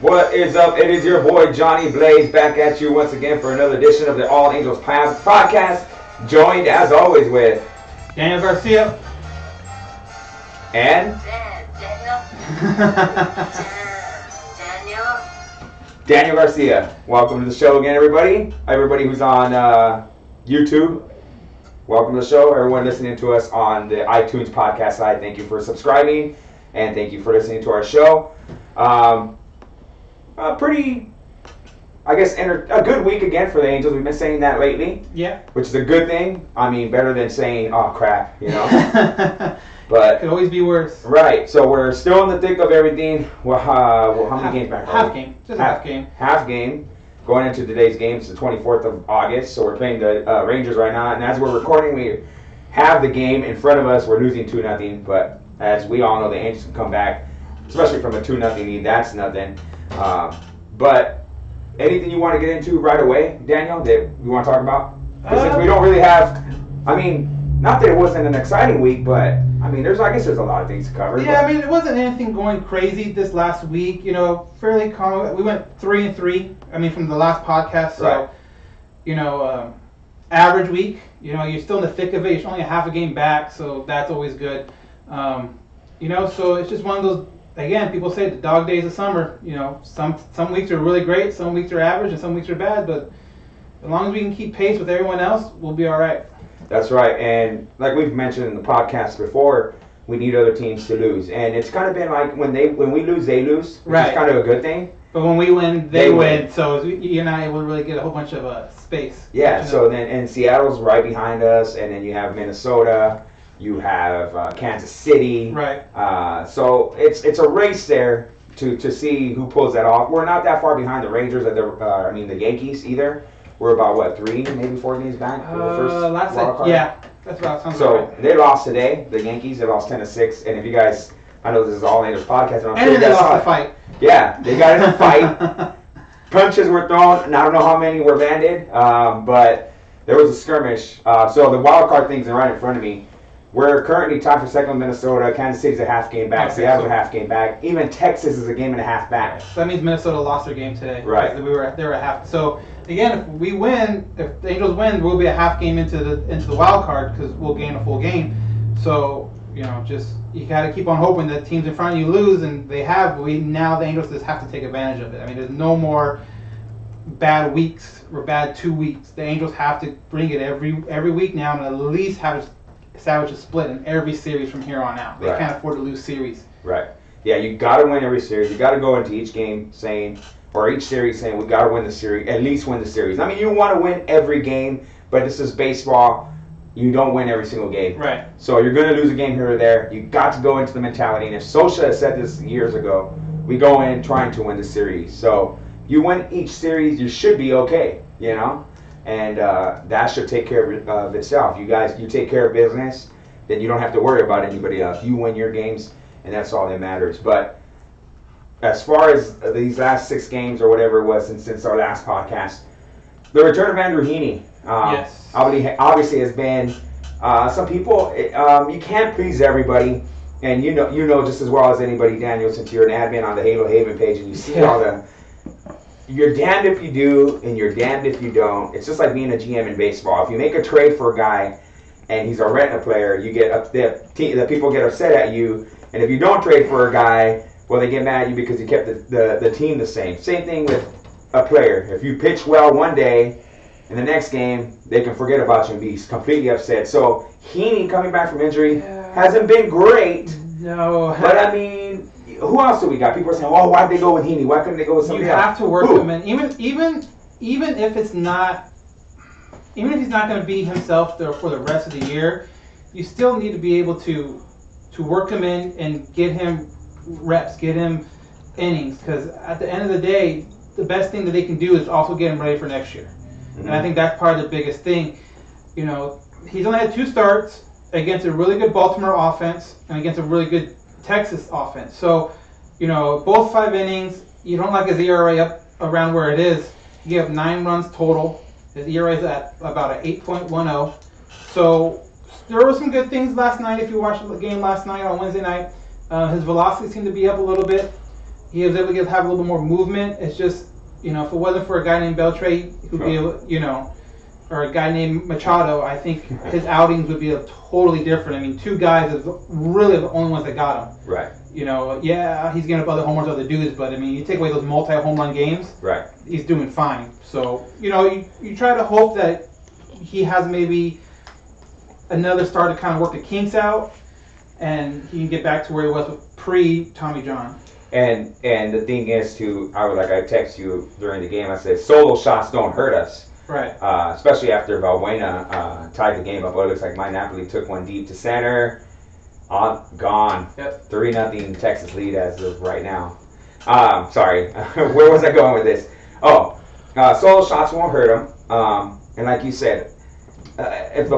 What is up? It is your boy Johnny Blaze back at you once again for another edition of the All Angels Podcast. Joined as always with Daniel Garcia and Daniel Garcia. Welcome to the show again, everybody. Everybody who's on YouTube, welcome to the show. Everyone listening to us on the iTunes podcast side, thank you for subscribing and thank you for listening to our show. Pretty, I guess, a good week again for the Angels. We've been saying that lately. Yeah. Which is a good thing. I mean, better than saying, oh, crap, you know. But could always be worse. Right. So we're still in the thick of everything. Well, how many games back? Half game. Just half game. Half game. Going into today's game, it's the 24th of August. So we're playing the Rangers right now. And as we're recording, we have the game in front of us. We're losing 2-0. But as we all know, the Angels can come back, especially from a 2-0 lead. That's nothing. But anything you want to get into right away, Daniel, that you want to talk about? Because we don't really have, I mean, not that it wasn't an exciting week, but I mean, I guess there's a lot of things to cover. Yeah, I mean, it wasn't anything going crazy this last week. You know, fairly calm. We went 3-3. I mean, from the last podcast. So, right. You know, average week. You know, you're still in the thick of it. You're only a half a game back, so that's always good. You know, so it's just one of those. Again, people say the dog days of summer. You know, some weeks are really great, some weeks are average, and some weeks are bad. But as long as we can keep pace with everyone else, we'll be all right. That's right, and like we've mentioned in the podcast before, we need other teams to lose, and it's kind of been like when we lose, they lose, which right. is kind of a good thing. But when we win, they win. So you and I will really get a whole bunch of space. Yeah. So then, and Seattle's right behind us, and then you have Minnesota. You have Kansas City. Right. So it's a race there to see who pulls that off. We're not that far behind the Rangers or the Yankees either. We're about 3, maybe 4 games back for the first wild card. Yeah, that's about sounds So right. they lost today. The Yankees, they lost 10-6. And if you guys, I know this is all Angels podcast, and I'm and sure they you guys lost saw the it. fight. Yeah, they got in a fight. Punches were thrown, and I don't know how many were landed, but there was a skirmish. So the wild card things are right in front of me. We're currently tied for second with Minnesota. Kansas City's a half game back. Seattle's a half game back. Even Texas is a game and a half back. So that means Minnesota lost their game today. Right. They were a half. So again, if we win, if the Angels win, we'll be a half game into the wild card because we'll gain a full game. So you know, just you got to keep on hoping that teams in front of you lose, and they have. Now the Angels just have to take advantage of it. I mean, there's no more bad weeks or bad 2 weeks. The Angels have to bring it every week now, and at least establish a split in every series from here on out. They Right. can't afford to lose series. Right. Yeah, you got to win every series. You got to go into each game saying, or each series saying, we got to win the series, at least win the series. I mean, you want to win every game, but this is baseball. You don't win every single game. Right. So you're going to lose a game here or there. You got to go into the mentality. And if Socha has said this years ago, we go in trying to win the series. So you win each series, you should be okay, you know? And that should take care of itself. You take care of business, then you don't have to worry about anybody else. You win your games, and that's all that matters. But as far as these last 6 games or whatever it was since our last podcast, the return of Andrew Heaney Yes. obviously has been some people. You can't please everybody, and you know just as well as anybody, Daniel, since you're an admin on the Halo Haven page, and you see all the. You're damned if you do, and you're damned if you don't. It's just like being a GM in baseball. If you make a trade for a guy, and he's a retina player, you get the people get upset at you. And if you don't trade for a guy, well, they get mad at you because you kept the team the same. Same thing with a player. If you pitch well one day, in the next game, they can forget about you and be completely upset. So Heaney coming back from injury hasn't been great. No. But I mean, who else do we got? People are saying, "Oh, why'd they go with Heaney? Why couldn't they go with somebody else?" You have to work him in, even if it's not, even if he's not going to be himself there for the rest of the year. You still need to be able to work him in and get him reps, get him innings, because at the end of the day, the best thing that they can do is also get him ready for next year. Mm-hmm. And I think that's part of the biggest thing. You know, he's only had 2 starts against a really good Baltimore offense and against a really good Texas offense. So, you know, both 5 innings, you don't like his ERA up around where it is. He gave up 9 runs total. His ERA is at about an 8.10. So there were some good things last night. If you watched the game last night on Wednesday night, his velocity seemed to be up a little bit. he was able to have a little bit more movement. It's just, if it wasn't for a guy named Beltre, who'd be, or a guy named Machado, I think his outings would be totally different. I mean, two guys is really the only ones that got him. Right. He's getting up other home runs, other dudes, but I mean, you take away those multi-home run games, right? He's doing fine. So, you try to hope that he has maybe another start to kind of work the kinks out, and he can get back to where he was with pre-Tommy John. And the thing is, I text you during the game, I said, solo shots don't hurt us. Right. Especially after Valbuena tied the game up. It looks like my Napoli took one deep to center. Gone. Yep. 3-0 Texas lead as of right now. Sorry. Where was I going with this? Solo shots won't hurt him. And like you said, if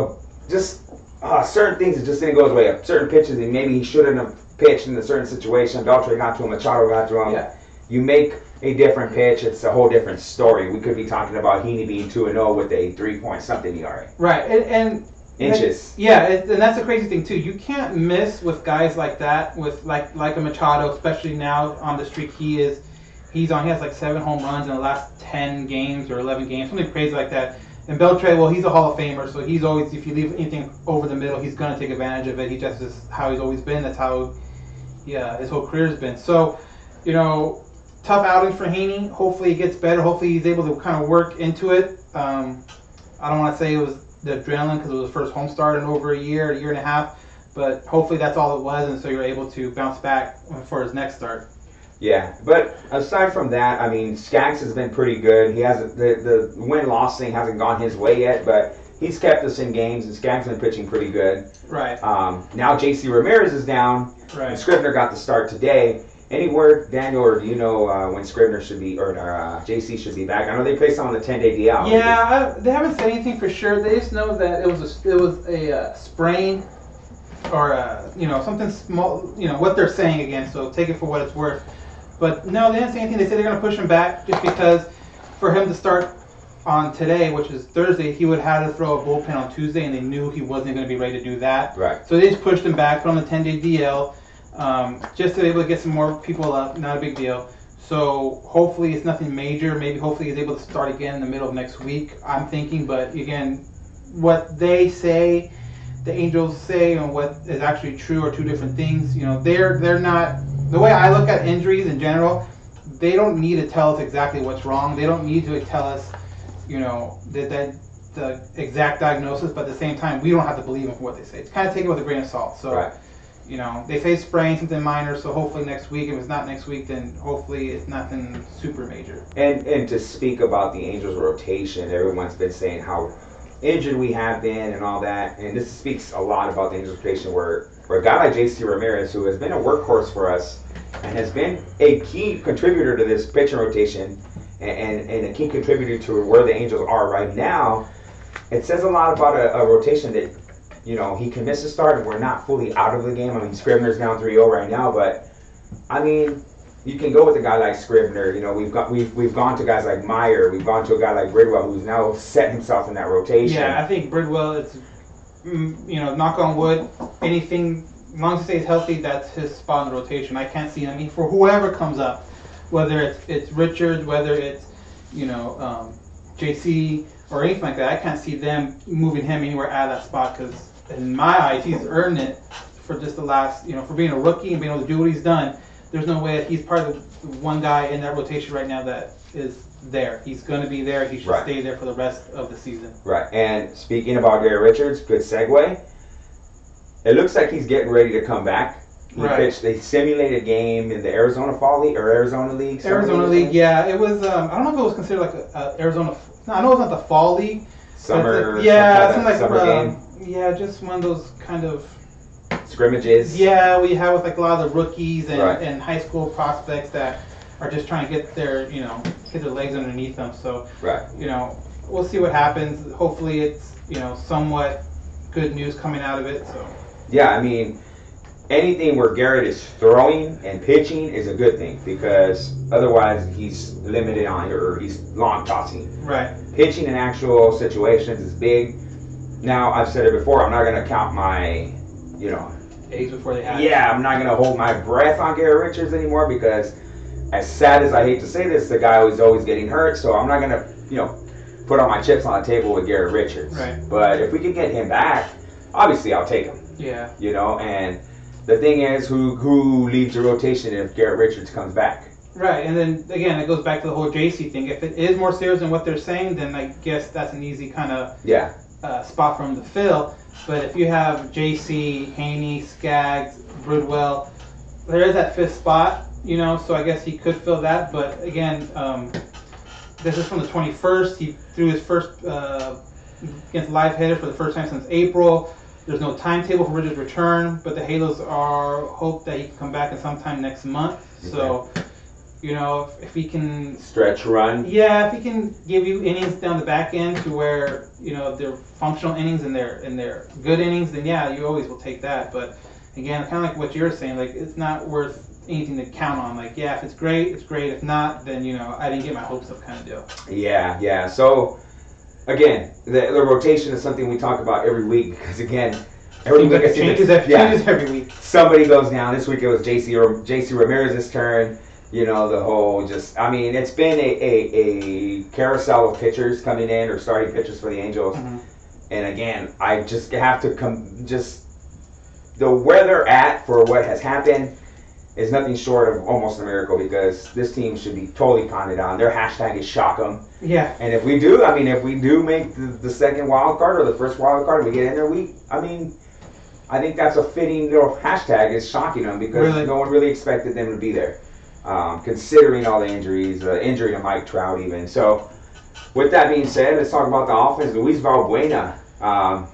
certain things that just didn't go his way, certain pitches that maybe he shouldn't have pitched in a certain situation, Beltre got to him, Machado got to him. Yeah. You make a different pitch, it's a whole different story. We could be talking about Heaney being 2-0 with a 3-point-something ERA. Right, and inches. And that's the crazy thing too. You can't miss with guys like that, with like a Machado, especially now on the streak he's on. He has like 7 home runs in the last 10 games or 11 games, something crazy like that. And Beltre, well, he's a Hall of Famer, so he's always, if you leave anything over the middle, he's gonna take advantage of it. He just is how he's always been. That's how, his whole career's been. So, tough outing for Heaney. Hopefully he gets better. Hopefully he's able to kind of work into it. I don't want to say it was the adrenaline because it was his first home start in over a year and a half, but hopefully that's all it was, and so you're able to bounce back for his next start. Yeah, but aside from that, I mean, Skaggs has been pretty good. He hasn't, the win-loss thing hasn't gone his way yet, but he's kept us in games, and Skaggs has been pitching pretty good. Right. Now J.C. Ramirez is down. Right. And Scrivener got the start today. Any word, Daniel, or do you know when Scrivener should be, or JC should be back? I know they placed him on the 10-day DL. Yeah, they haven't said anything for sure. They just know that it was a sprain, or something small. What they're saying again. So take it for what it's worth. But no, they didn't say anything. They said they're going to push him back just because for him to start on today, which is Thursday, he would have to throw a bullpen on Tuesday, and they knew he wasn't going to be ready to do that. Right. So they just pushed him back, put him on the 10-day DL. Just to be able to get some more people up, not a big deal. So hopefully it's nothing major. Maybe hopefully he's able to start again in the middle of next week, I'm thinking. But again, what they say, the Angels say, and what is actually true are two different things. They're not, the way I look at injuries in general, they don't need to tell us exactly what's wrong. They don't need to tell us, that the exact diagnosis, but at the same time, we don't have to believe them for what they say. It's kind of take it with a grain of salt. So. Right. They say sprain, something minor, so hopefully next week. If it's not next week, then hopefully it's nothing super major. And to speak about the Angels rotation, everyone's been saying how injured we have been and all that, and this speaks a lot about the Angels rotation where a guy like J.C. Ramirez, who has been a workhorse for us and has been a key contributor to this pitching rotation and a key contributor to where the Angels are right now, it says a lot about a rotation that he can miss a start and we're not fully out of the game. I mean, Scrivener's down 3-0 right now, but I mean, you can go with a guy like Scrivener. We've gone to guys like Meyer. We've gone to a guy like Bridwell, who's now set himself in that rotation. Yeah, I think Bridwell, it's knock on wood, anything, as long as he stays healthy, that's his spot in the rotation. I can't see him. I mean, for whoever comes up, whether it's Richard, whether it's JC or anything like that, I can't see them moving him anywhere out of that spot because. In my eyes, he's earned it for just the last, for being a rookie and being able to do what he's done. There's no way that he's part of the one guy in that rotation right now that is there. He's going to be there. He should stay there for the rest of the season. Right. And speaking about Gary Richards, good segue. It looks like he's getting ready to come back. He pitched a simulated game in the Arizona Fall League or Arizona League. Arizona League, yeah. It was. I don't know if it was considered like a Arizona. No, I know it's not the Fall League. Summer. Summer game. Yeah, just one of those kind of scrimmages. Yeah, we have with like a lot of the rookies and high school prospects that are just trying to get their get their legs underneath them. So we'll see what happens. Hopefully it's somewhat good news coming out of it. So yeah, I mean anything where Garrett is throwing and pitching is a good thing because otherwise he's limited on or he's long tossing. Right. Pitching in actual situations is big. Now, I've said it before, I'm not going to count my, eggs before they hatch. Yeah, I'm not going to hold my breath on Garrett Richards anymore because as sad as I hate to say this, the guy was always getting hurt, so I'm not gonna, put all my chips on the table with Garrett Richards. Right. But if we can get him back, obviously I'll take him. Yeah. And the thing is, who leaves the rotation if Garrett Richards comes back? Right, and then again, it goes back to the whole JC thing. If it is more serious than what they're saying, then I guess that's an easy kind of spot for him to fill. But if you have JC, Haney, Skaggs, Bridwell, there is that fifth spot, so I guess he could fill that. But again, this is from the 21st. He threw his first against live hitter for the first time since April. There's no timetable for his return, but the Halos hope that he can come back in sometime next month. Okay. So, if he can stretch run. Yeah, if he can give you innings down the back end to where they're functional innings and they're good innings, then yeah, you always will take that. But again, kind of like what you're saying, like it's not worth anything to count on. Like, yeah, if it's great, it's great. If not, then I didn't get my hopes up, kind of deal. Yeah. So again, the rotation is something we talk about every week because again, every week it changes every week. Somebody goes down. This week it was JC Ramirez's turn. The whole it's been a carousel of pitchers coming in or starting pitchers for the Angels. Mm-hmm. And again, I just have to where they're at for what has happened is nothing short of almost a miracle because this team should be totally pounded on. Their hashtag is shock 'em. Yeah. And if we do make the second wild card or the first wild card, we get in there, I think that's a fitting little hashtag is shocking them because no one really expected them to be there. Considering all the injuries, injury to Mike Trout even. So, with that being said, let's talk about the offense. Luis Valbuena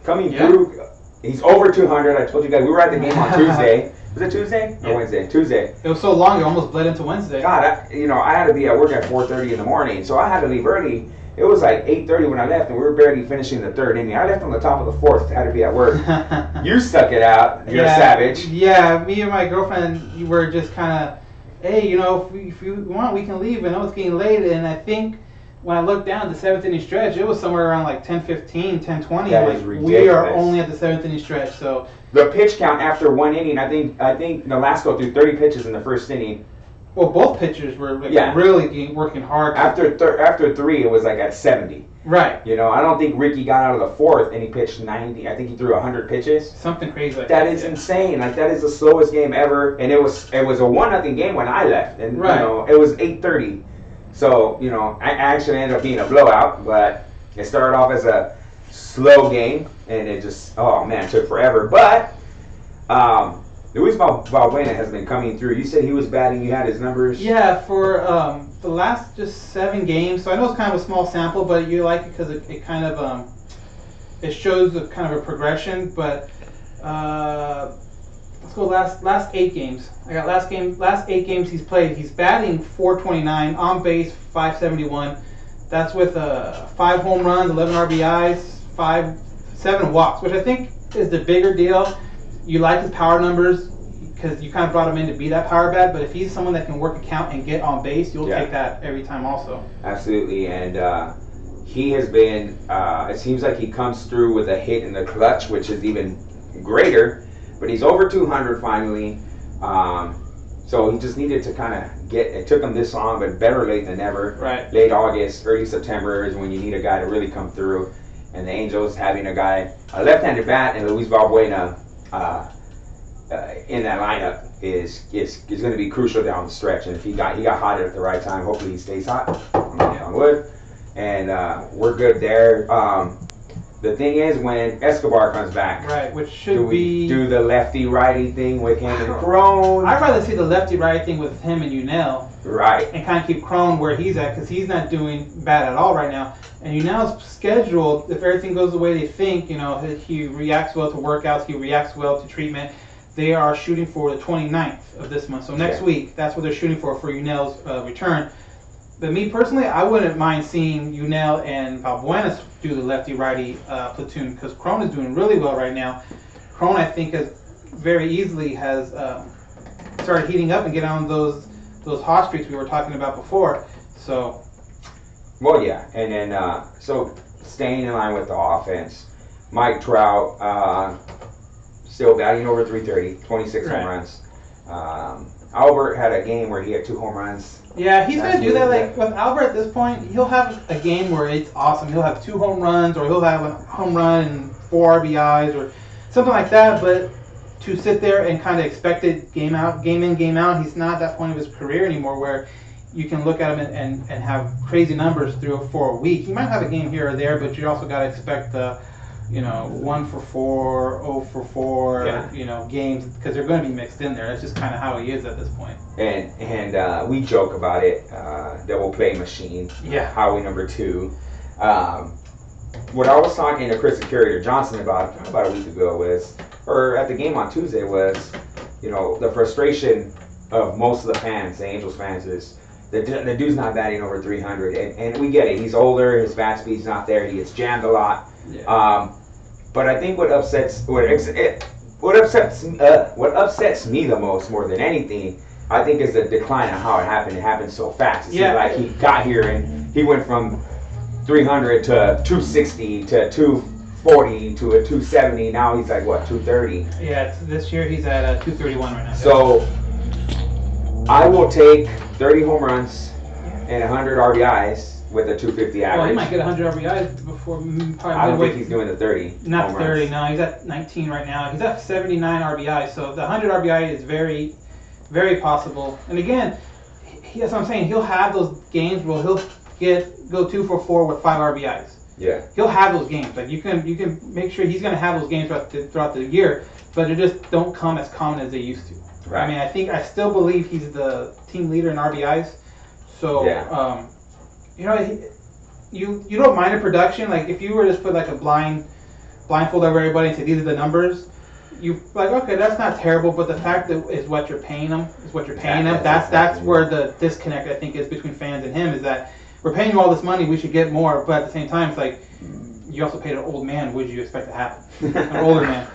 coming through. He's over 200. I told you guys we were at the game on Tuesday. Was it Tuesday or Wednesday? Tuesday. It was so long it almost bled into Wednesday. God, I had to be at work at 4:30 in the morning, so I had to leave early. It was like 8:30 when I left, and we were barely finishing the third inning. I left on the top of the fourth. Had to be at work. You stuck it out. You're a savage. Yeah, me and my girlfriend were just kind of, hey, if you want, we can leave. I know it's getting late, and I think when I looked down at the seventh inning stretch, it was somewhere around like 10:15, 10:20. That is ridiculous. We are only at the seventh inning stretch, so. The pitch count after one inning, I think Nolasco threw 30 pitches in the first inning. Well, both pitchers were really working hard. After three, it was like at 70. Right. I don't think Ricky got out of the fourth and he pitched 90. I think he threw 100 pitches. Something crazy like that. That is insane. Like that is the slowest game ever, and it was a 1-0 game when I left, and it was 8:30. So I actually ended up being a blowout, but it started off as a slow game, and it just took forever. But Luis Valbuena has been coming through. You said he was batting. You had his numbers. Yeah, for the last just 7 games. So I know it's kind of a small sample, but you like it because it kind of it shows a kind of a progression. But let's go last 8 games. I got last 8 games he's played. He's batting .429, on base .571. That's with 5 home runs, 11 RBIs, 7 walks, which I think is the bigger deal. You like his power numbers because you kind of brought him in to be that power bat, but if he's someone that can work a count and get on base, you'll take that every time also. Absolutely, and he has been, it seems like he comes through with a hit in the clutch, which is even greater, but he's over 200 finally, so he just needed to kind of it took him this long, but better late than never. Right. Late August, early September is when you need a guy to really come through, and the Angels having a left-handed bat, and Luis Valbuena in that lineup is going to be crucial down the stretch. And if he got hot at the right time, hopefully he stays hot. Knock on wood. And we're good there. The thing is, when Escobar comes back, right, which should be do the lefty righty thing with him and Crone. I'd rather see the lefty righty thing with him and Unell. Right. And kind of keep Crone where he's at because he's not doing bad at all right now. And Unell's scheduled, if everything goes the way they think, he reacts well to workouts, he reacts well to treatment. They are shooting for the 29th of this month. So next week, that's what they're shooting for Unell's return. But me personally, I wouldn't mind seeing Unell and Valbuena do the lefty-righty platoon because Crone is doing really well right now. Crone, I think, very easily has started heating up and getting on those hot streaks we were talking about before. So. Well, yeah, and then so staying in line with the offense, Mike Trout still batting over 330, 26 home runs. Albert had a game where he had 2 home runs. Yeah, he's That's gonna do that. really Like with Albert at this point, he'll have a game where it's awesome. He'll have 2 home runs, or he'll have a home run and 4 RBIs, or something like that. But to sit there and kind of expect it game in, game out, he's not at that point of his career anymore where you can look at him and have crazy numbers for a week. He might have a game here or there, but you also got to expect the 1 for 4, 0 for 4, games, because they're going to be mixed in there. That's just kind of how he is at this point. And we joke about it, double play machine. Yeah. Howie number 2. What I was talking to Chris and Carrier Johnson about a week ago was, or at the game on Tuesday was, the frustration of most of the fans, the Angels fans, is the dude's not batting over 300, and we get it. He's older, his bat speed's not there, he gets jammed a lot. Yeah. But I think what upsets me the most, more than anything, I think, is the decline of how it happened. It happened so fast. It seemed like he got here and he went from 300 to 260 to 240 to a 270. Now he's like, what, 230? Yeah, this year he's at 231 right now. So I will take 30 home runs and 100 RBIs with a 250 average. Well, he might get 100 RBIs before probably. I don't think he's doing the 30. Not 30, no. He's at 19 right now. He's at 79 RBIs. So the 100 RBI is very, very possible. And again, that's what I'm saying. He'll have those games where he'll go 2 for 4 with 5 RBIs. Yeah. He'll have those games. Like you can make sure he's going to have those games throughout the year, but they just don't come as common as they used to. Right. I mean, I still believe he's the team leader in RBIs. So, yeah. You don't mind a production. Like if you were to just put like a blindfold over everybody and say these are the numbers, you like, okay, that's not terrible. But the fact that is what you're paying them is what you're paying them. That's where the disconnect, I think, is between fans and him, is that we're paying you all this money, we should get more. But at the same time, it's like you also paid an old man. What did you expect to happen? An older man.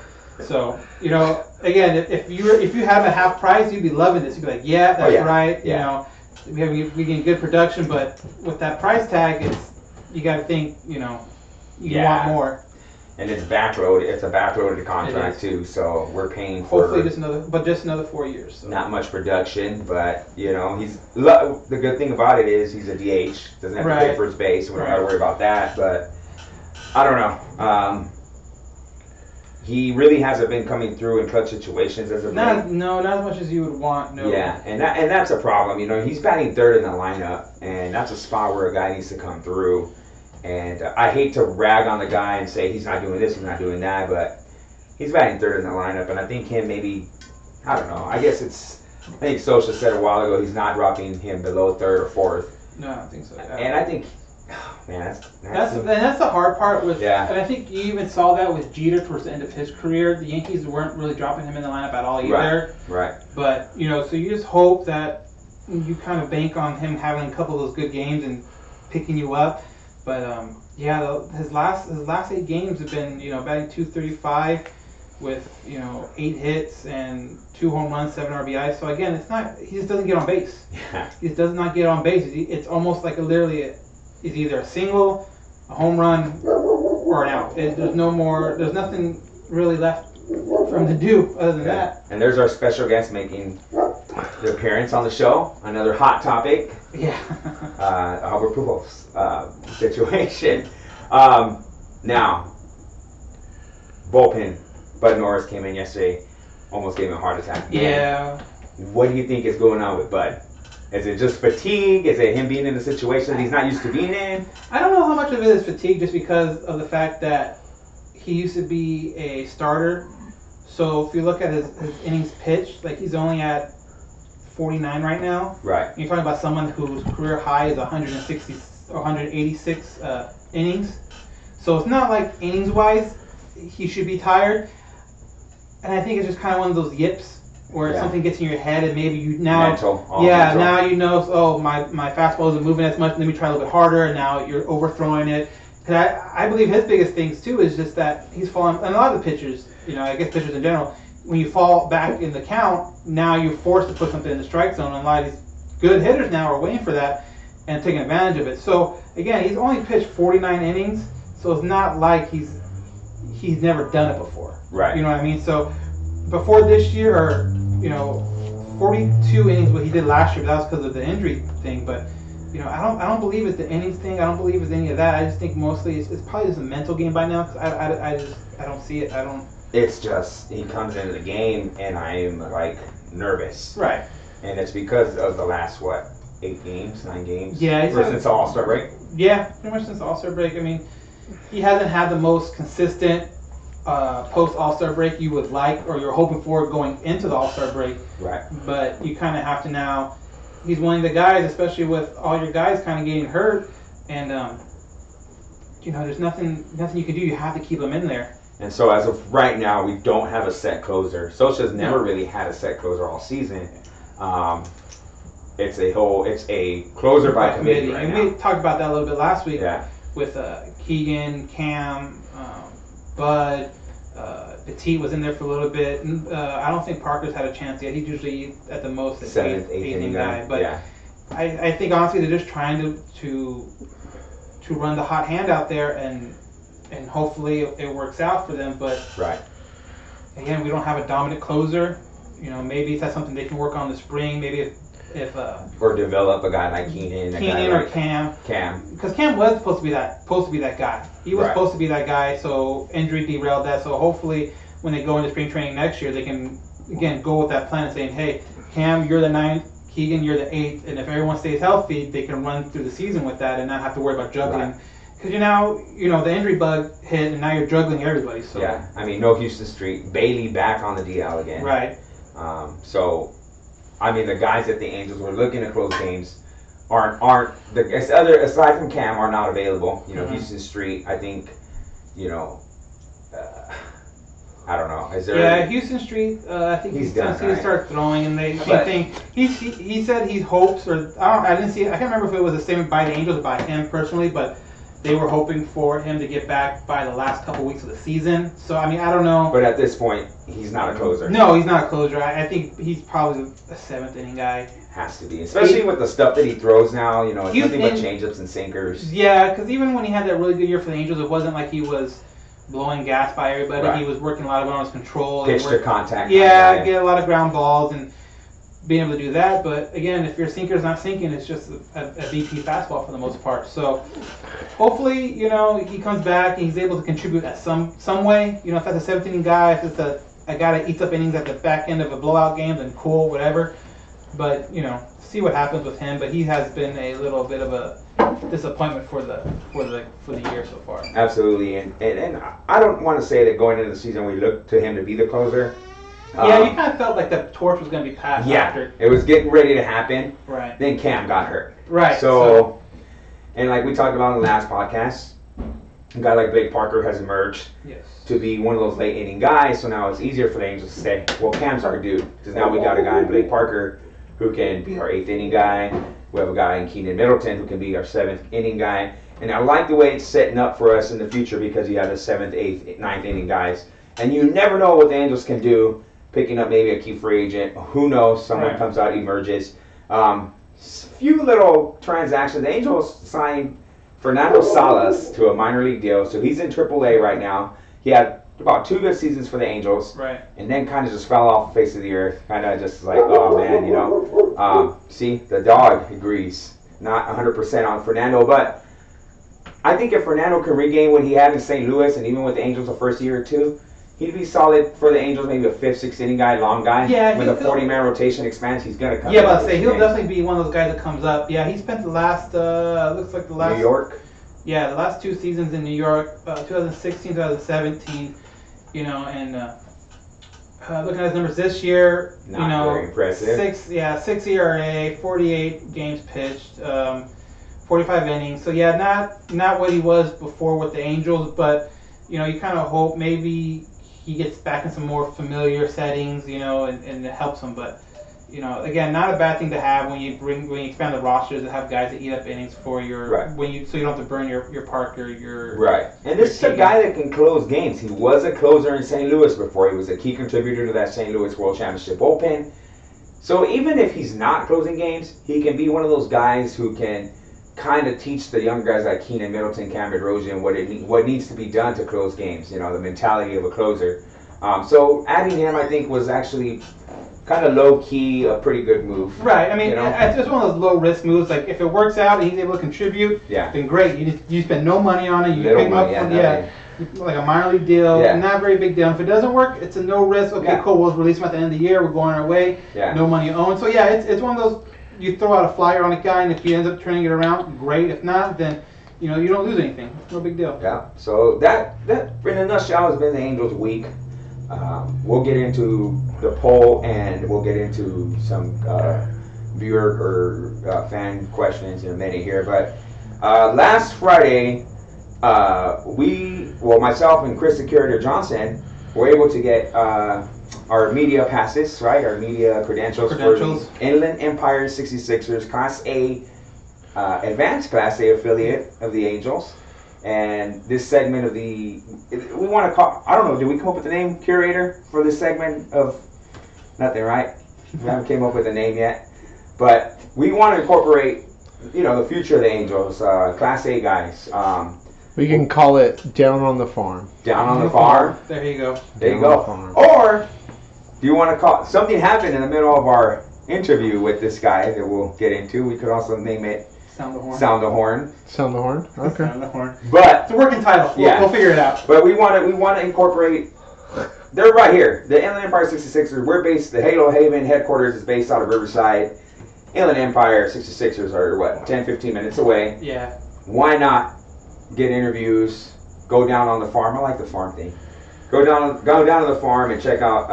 So again, if you have a half price, you'd be loving this. You'd be like, yeah, that's right. Yeah. We get good production, but with that price tag, you got to think, you want more. And it's backloaded. It's a backloaded contract too, so we're paying for hopefully just another 4 years. So. Not much production, but he's the good thing about it is he's a DH. Doesn't have to pay first base. We don't got to worry about that. But I don't know. He really hasn't been coming through in clutch situations as of late. Not as much as you would want. No. Yeah, and that's a problem. He's batting third in the lineup, and that's a spot where a guy needs to come through. And I hate to rag on the guy and say he's not doing this, he's not doing that, but he's batting third in the lineup, and I think I don't know. I think Sosa said a while ago he's not dropping him below third or fourth. No, I don't think so. Yeah. And I think. Man, that's the hard part with. Yeah. And I think you even saw that with Jeter towards the end of his career. The Yankees weren't really dropping him in the lineup at all either. Right. But so you just hope that you kind of bank on him having a couple of those good games and picking you up. But his last 8 games have been batting .235 with 8 hits and 2 home runs, 7 RBIs. So again, he just doesn't get on base. Yeah. He does not get on base. It's almost like it's either a single, a home run, or an out. There's nothing really left for him to do other than that. And there's our special guest making the appearance on the show. Another hot topic. Yeah. Albert Pujols situation. Now, bullpen. Bud Norris came in yesterday, almost gave him a heart attack. Yeah. What do you think is going on with Bud? Is it just fatigue? Is it him being in a situation that he's not used to being in? I don't know how much of it is fatigue, just because of the fact that he used to be a starter. So if you look at his innings pitched, like he's only at 49 right now. Right. You're talking about someone whose career high is 160 or 186 innings. So it's not like innings-wise he should be tired. And I think it's just kind of one of those yips where something gets in your head and maybe mental. Now my fastball isn't moving as much. Let me try a little bit harder, and now you're overthrowing it. Because I believe his biggest things too is just that he's fallen. And a lot of the pitchers, I guess pitchers in general, when you fall back in the count, now you're forced to put something in the strike zone. And a lot of these good hitters now are waiting for that and taking advantage of it. So again, he's only pitched 49 innings, so it's not like he's never done it before. Right. You know what I mean? So before this year, or 42 innings what he did last year, but that was because of the injury thing. But I don't believe it's the innings thing. I don't believe it's any of that. I just think mostly it's probably just a mental game by now. Cause I don't see it. I don't. It's just he comes into the game and I'm like nervous. Right. And it's because of the last 8 games, 9 games. Yeah. Ever since the All-Star break. Yeah, pretty much since the All-Star break. I mean, he hasn't had the most consistent post All-Star break you would like or you're hoping for going into the All-Star break. Right. But you kind of have to now. He's one of the guys, especially with all your guys kind of getting hurt, and there's nothing you can do. You have to keep him in there. And so as of right now, we don't have a set closer. Socha's never really had a set closer all season. It's a closer by committee right and now. we talked about that a little bit last week. Yeah. With Keegan, Cam, Bud. Petit was in there for a little bit. I don't think Parker's had a chance yet. He's usually at the most an 7th, 8th inning guy. But yeah. I think honestly they're just trying to run the hot hand out there and hopefully it works out for them. But right. Again, we don't have a dominant closer. Maybe that's something they can work on in the spring. Maybe if or develop a guy like Keenan or Cam. Because Cam was supposed to be that guy. He was supposed to be that guy. So injury derailed that. So hopefully when they go into spring training next year, they can again go with that plan, saying, hey, Cam, you're the 9th. Keegan, you're the 8th. And if everyone stays healthy, they can run through the season with that and not have to worry about juggling. Because the injury bug hit, and now you're juggling everybody. So yeah, I mean, no Houston Street. Bailey back on the DL again. Right. So, I mean, the guys that the Angels were looking to close games aren't aside from Cam are not available. Houston Street. I think, I don't know. Is there? Yeah, Houston Street. I think he's going to start throwing, and he said he hopes, or I didn't see it. I can't remember if it was a statement by the Angels or by him personally, but they were hoping for him to get back by the last couple weeks of the season. So I mean, I don't know. But at this point, he's not a closer. No, he's not a closer. I think he's probably a 7th inning guy. Has to be, especially with the stuff that he throws now. It's nothing but changeups and sinkers. Yeah, because even when he had that really good year for the Angels, it wasn't like he was blowing gas by everybody. Right. He was working a lot on his control. Pitch to contact. Yeah, get a lot of ground balls and being able to do that. But again, if your sinker's not sinking, it's just a BP fastball for the most part. So hopefully, he comes back and he's able to contribute at some way. If that's a 7th inning guy, if it's a guy that eats up innings at the back end of a blowout game, then cool, whatever. But see what happens with him. But he has been a little bit of a disappointment for the year so far. Absolutely, and I don't want to say that going into the season we looked to him to be the closer. Yeah, you kind of felt like the torch was going to be passed after. It was getting ready to happen. Right. Then Cam got hurt. Right. So, and like we talked about in the last podcast, a guy like Blake Parker has emerged to be one of those late inning guys. So now it's easier for the Angels to say, well, Cam's our dude. Because now we got a guy in Blake Parker who can be our 8th inning guy. We have a guy in Keenan Middleton who can be our 7th inning guy. And I like the way it's setting up for us in the future because you have the 7th, 8th, 9th inning guys. And you never know what the Angels can do, picking up maybe a key free agent. Who knows? Someone comes out, emerges. Few little transactions. The Angels signed Fernando Salas to a minor league deal. So he's in AAA right now. He had about 2 good seasons for the Angels. Right. And then kind of just fell off the face of the earth. Kind of just like, oh man, see, the dog agrees. Not 100% on Fernando, but I think if Fernando can regain what he had in St. Louis and even with the Angels the first year or two, he'd be solid for the Angels, maybe a 5th, 6th inning guy, long guy. Yeah, when the 40-man rotation expands, he's going to come. Yeah, but I'll say he'll definitely be one of those guys that comes up. Yeah, he spent the last, New York? Yeah, the last 2 seasons in New York, 2016, 2017, and looking at his numbers this year, Not very impressive. 6 ERA, 48 games pitched, 45 innings. So yeah, not what he was before with the Angels, but you kind of hope maybe he gets back in some more familiar settings, and it helps him. But again, not a bad thing to have when you expand the rosters to have guys that eat up innings for your so you don't have to burn your Parker, your right. And this is a guy that can close games. He was a closer in St. Louis before. He was a key contributor to that St. Louis World Championship bullpen. So even if he's not closing games, he can be one of those guys who can kind of teach the young guys like Keenan Middleton, Cam Bedrosian what needs to be done to close games. The mentality of a closer. So adding him, I think, was actually kind of low key, a pretty good move. Right. I mean, You know? it's just one of those low risk moves. Like if it works out and he's able to contribute, Yeah. then great. You spend no money on it. You Little pick him up money, from nothing. like a minor league deal. Yeah. Not a very big deal. If it doesn't work, it's a no risk. Okay, Yeah. cool. We'll release him at the end of the year. We're going our way. Yeah. No money owned. So yeah, it's one of those. You throw out a flyer on a guy, and if he ends up turning it around, great. If not, then you don't lose anything. No big deal. Yeah. So that in a nutshell has been the Angels week. We'll get into the poll and we'll get into some viewer or fan questions in a minute here. But last Friday, myself and Chris the Curator Johnson were able to get our media passes, right? Our media credentials. For the Inland Empire 66ers Class A Advanced Class A affiliate of the Angels. And this segment of we want to call, I don't know, did we come up with the name, Curator, for this segment of nothing, right? We haven't came up with a name yet. But we want to incorporate, the future of the Angels, Class A guys. We can call it Down on the Farm. Down on the Farm. There you go. There you go. Or, do you want to call, something happened in the middle of our interview with this guy that we'll get into. We could also name it Sound the horn. Sound the Horn. Sound the Horn? Okay. Sound the horn. But it's a working title. We'll figure it out. But we want to incorporate. They're right here. The Inland Empire 66ers. We're based. The Halo Haven headquarters is based out of Riverside. Inland Empire 66ers are what 10, 15 minutes away. Yeah. Why not get interviews? Go down on the farm. I like the farm thing. Go down to the farm and check out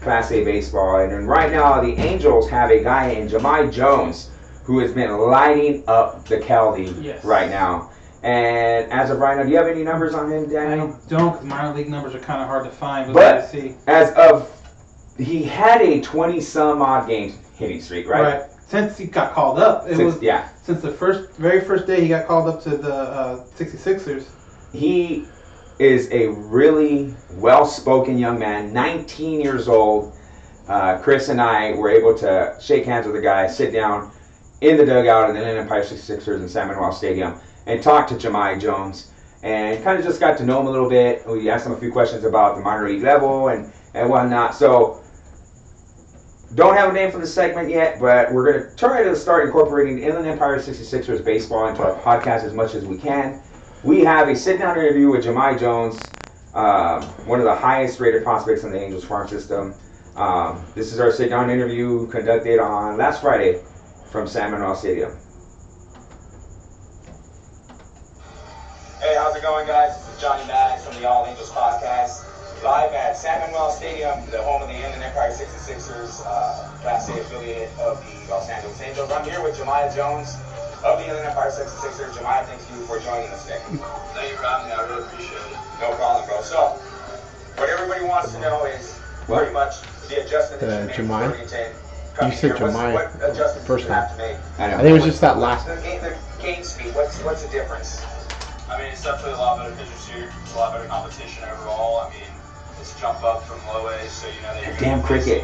Class A baseball. And then right now the Angels have a guy named Jahmai Jones, who has been lighting up the Caldy right now. And as of right now, do you have any numbers on him, Daniel? I don't, because minor league numbers are kind of hard to find. But see. As of, he had a 20-some-odd game hitting streak, right? Right. Since he got called up. Since the very first day he got called up to the 66ers. He is a really well-spoken young man, 19 years old. Chris and I were able to shake hands with the guy, sit down in the dugout of the Inland Empire 66ers in San Manuel Stadium and talk to Jahmai Jones and kind of just got to know him a little bit. We asked him a few questions about the minor league level and whatnot. So don't have a name for the segment yet, but we're going to try to start incorporating the Inland Empire 66ers baseball into our podcast as much as we can. We have a sit-down interview with Jahmai Jones, one of the highest rated prospects in the Angels farm system. This is our sit-down interview conducted on last Friday from San Manuel Stadium. Hey, how's it going, guys? This is Johnny Maddox from the All Angels podcast, live at San Manuel Stadium, the home of the Inland Empire 66ers, Class A affiliate of the Los Angeles Angels. I'm here with Jahmai Jones of the Inland Empire 66ers. Jahmai, thank you for joining us today. Thank you for having me. I really appreciate it. No problem, bro. So, what everybody wants to know is pretty much the adjustment that you made for Burlington. You said Jahmai first time. I think it was just that last. The game speed. What's the difference? I mean, it's definitely a lot better pitchers here. It's a lot better competition overall. I mean, it's a jump up from low A, so that you're damn cricket.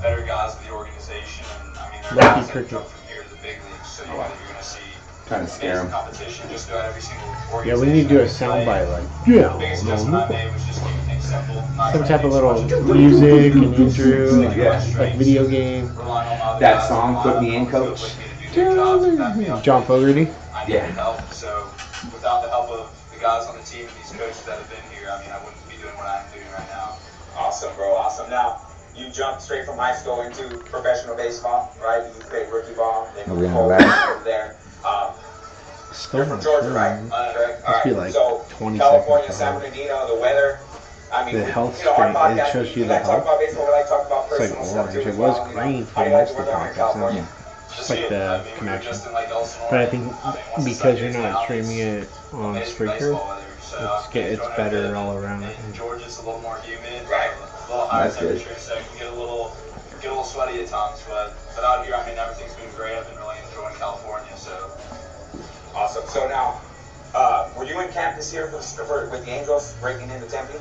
Better guys in the organization, and I mean, there are guys that jump from here to the big leagues, so you're going to see trying to scare them. Competition just about every single organization. Yeah, we need to do a soundbite like the biggest adjustment I made was just keeping things simple. Some type of little music and intro, like video game. That song, Put Me In, Coach. John Fogerty. Yeah. Help. So without the help of the guys on the team and these coaches that have been here, I mean, I wouldn't be doing what I'm doing right now. Awesome, bro. Awesome. Now, you jumped straight from high school into professional baseball, right? You played rookie ball. Then you over there. You're from Georgia, right? Must be like so 20 California, seconds. San Bernardino, the weather. I mean, The health our screen, podcast, it shows you we the like to talk health. about baseball, we like to talk about It's like personal stuff orange. too. It was as well, green How for do you like most the of the weather in podcast. California? Just like the connection. But I think because you're not streaming it on Spreaker, it's better all around. In Georgia, it's a little more humid, Right. a little higher That's good. temperature, so it can get a little sweaty at times. But out here, I mean, everything's been great. I've been really enjoying California, so. Awesome. So now, were you in camp this year with the Angels breaking into Tempe?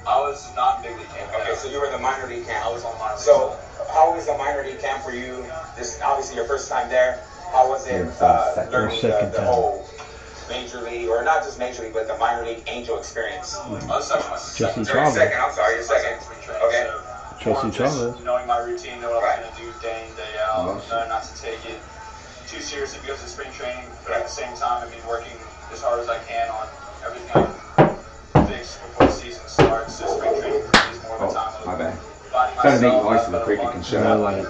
I was not in big league camp. Okay, so you were in the minor league camp. I was on minor league. So, how was the minor league camp for you? This obviously your first time there. How was it learning the whole major league, or not just major league, but the minor league Angel experience? I was actually my Jesse second. Travel. Second, I'm sorry, your second. Okay. Chelsea just Chavez. knowing my routine, know what I'm going to do day in, day out, not to take it too seriously because of spring training, but at the same time, I mean, working as hard as I can on everything I can fix before the season starts. So spring training for me is more of a time of My bad. finding Trying to make myself, noise so the cricket can shut up.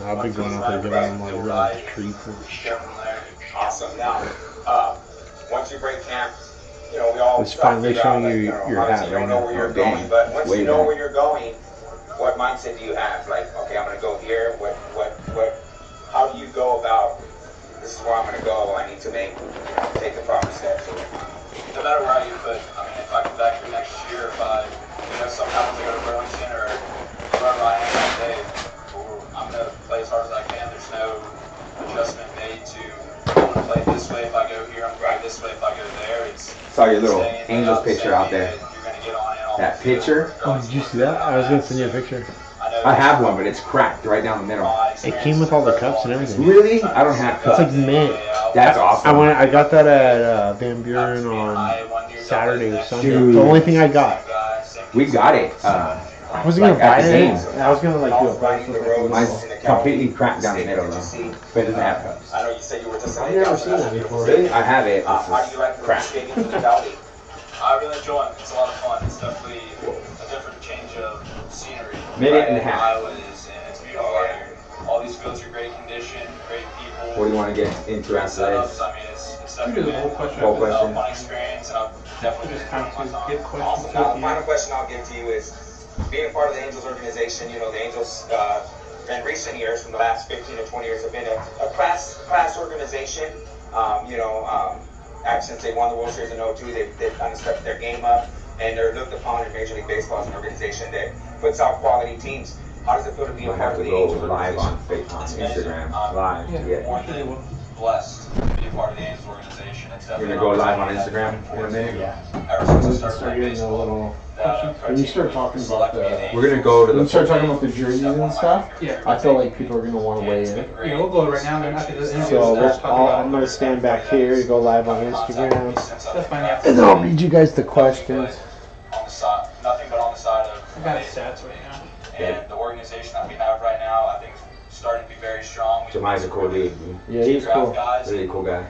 I'll be going out there giving them like treats and Awesome. Now, once you break camp, you know, we all it's finally showing you your hat you right don't know now. where you're going, but once you know where you're going, what mindset do you have? Like, okay, I'm gonna go here. How do you go about? This is where I'm gonna go. I need to take the proper steps. No matter where I get put, I mean, if I come back here next year, if I, somehow to go to Burlington or wherever I am that day, I'm gonna play as hard as I can. There's no adjustment made to I'm gonna play this way if I go here. I'm gonna play this way if I go there. It's saw your little Angels picture out there. That picture? Oh, did you see that? I was gonna send you a picture. I have one, but it's cracked right down the middle. It came with all the cups and everything. Really? I don't have cups. It's like mint. That's awesome. I got that at Van Buren on Saturday or Sunday. Dude. The only thing I got. We got it. I wasn't gonna buy it. I was gonna like do a price with Mine's completely cracked down the middle though, but it doesn't have cups. I know you said you were just I've never seen that before. Really? I have it. How do you like the Cracked. skating mentality? I really enjoy it. It's a lot of fun. It's definitely a different change of scenery. Minute and a half. Iowa is, and it's beautiful out here. All these fields are great condition, great people. What do you want to get into great after setups. this? I mean, it's We do definitely the whole question. Whole after this. question. a fun experience, and I've definitely Just been time enjoying my to get time. questions Awesome. to Now, the you. final question I'll give to you is, being a part of the Angels organization, the Angels in recent years, from the last 15 to 20 years, have been a class organization. Ever since they won the World Series in 02, they've kind of stepped their game up, and they're looked upon in Major League Baseball as an organization that puts out quality teams. How does it feel to be a I part have of to the go Angels live organization? on Instagram. Live. Yeah. More than blessed to be a part of the Angels organization. It's You're definitely gonna go an live on opportunity Instagram that in a minute? Yeah. Ever since I Start started playing getting a baseball, little. the When you start talking about the. We're gonna go to When you the. start talking about the jerseys and stuff, Yeah. I feel like people are gonna want to weigh in. Yeah, we'll go right now. Then after this interview, So we'll start talking I'm about gonna stand back here, go live on Instagram, That's fine. Yeah. and then I'll read you guys the questions. On the side, nothing but on the side of I got baseball. stats right now. And the organization that we have right now, I think, is starting to be very strong. Jahmai's a cool dude. Yeah, he's cool. Guys, Really cool guy.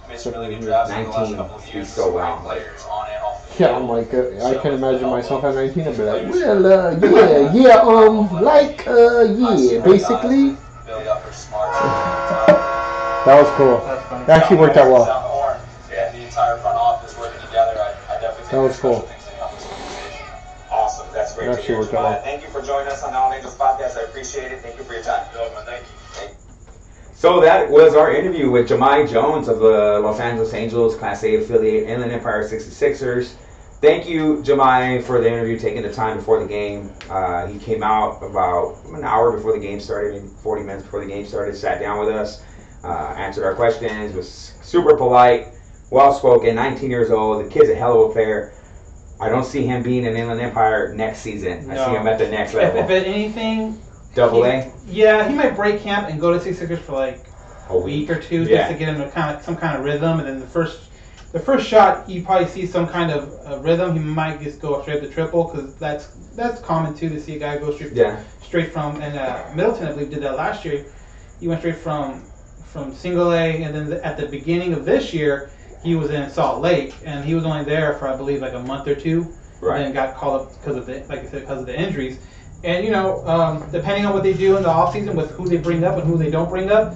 made some really good drafts in the last 19, couple of years. he's so well. Players on and off the Yeah, field. I'm like, I So can with the imagine help myself of at 19 and be like, players well, who- basically. Build up their smarts. That was cool. That's funny. That actually worked out well. Down the horn, and the entire front office working together. I definitely think That was there's cool. special things to help this organization. Awesome. That's great That to actually hear. worked out well. Jahmai, thank you for joining us on the All Angels podcast. I appreciate it. Thank you for your time. You're welcome. Thank you. So that was our interview with Jahmai Jones of the Los Angeles Angels, Class A affiliate, Inland Empire 66ers. Thank you, Jahmai, for the interview, taking the time before the game. He came out about an hour before the game started, maybe 40 minutes before the game started, sat down with us, answered our questions, was super polite, well-spoken, 19 years old. The kid's a hell of a player. I don't see him being in Inland Empire next season. I see No. him at the next If level. anything, Double A? yeah, he might break camp and go to 6 for like A week or two Yeah. just to get him to some kind of rhythm, and then the first shot you probably see some kind of rhythm. He might just go straight to triple because that's common too to see a guy go straight from. And Middleton, I believe, did that last year. He went straight from single A, and then at the beginning of this year he was in Salt Lake, and he was only there for I believe like a month or two. Right. And then got called up because of the injuries. And depending on what they do in the offseason with who they bring up and who they don't bring up,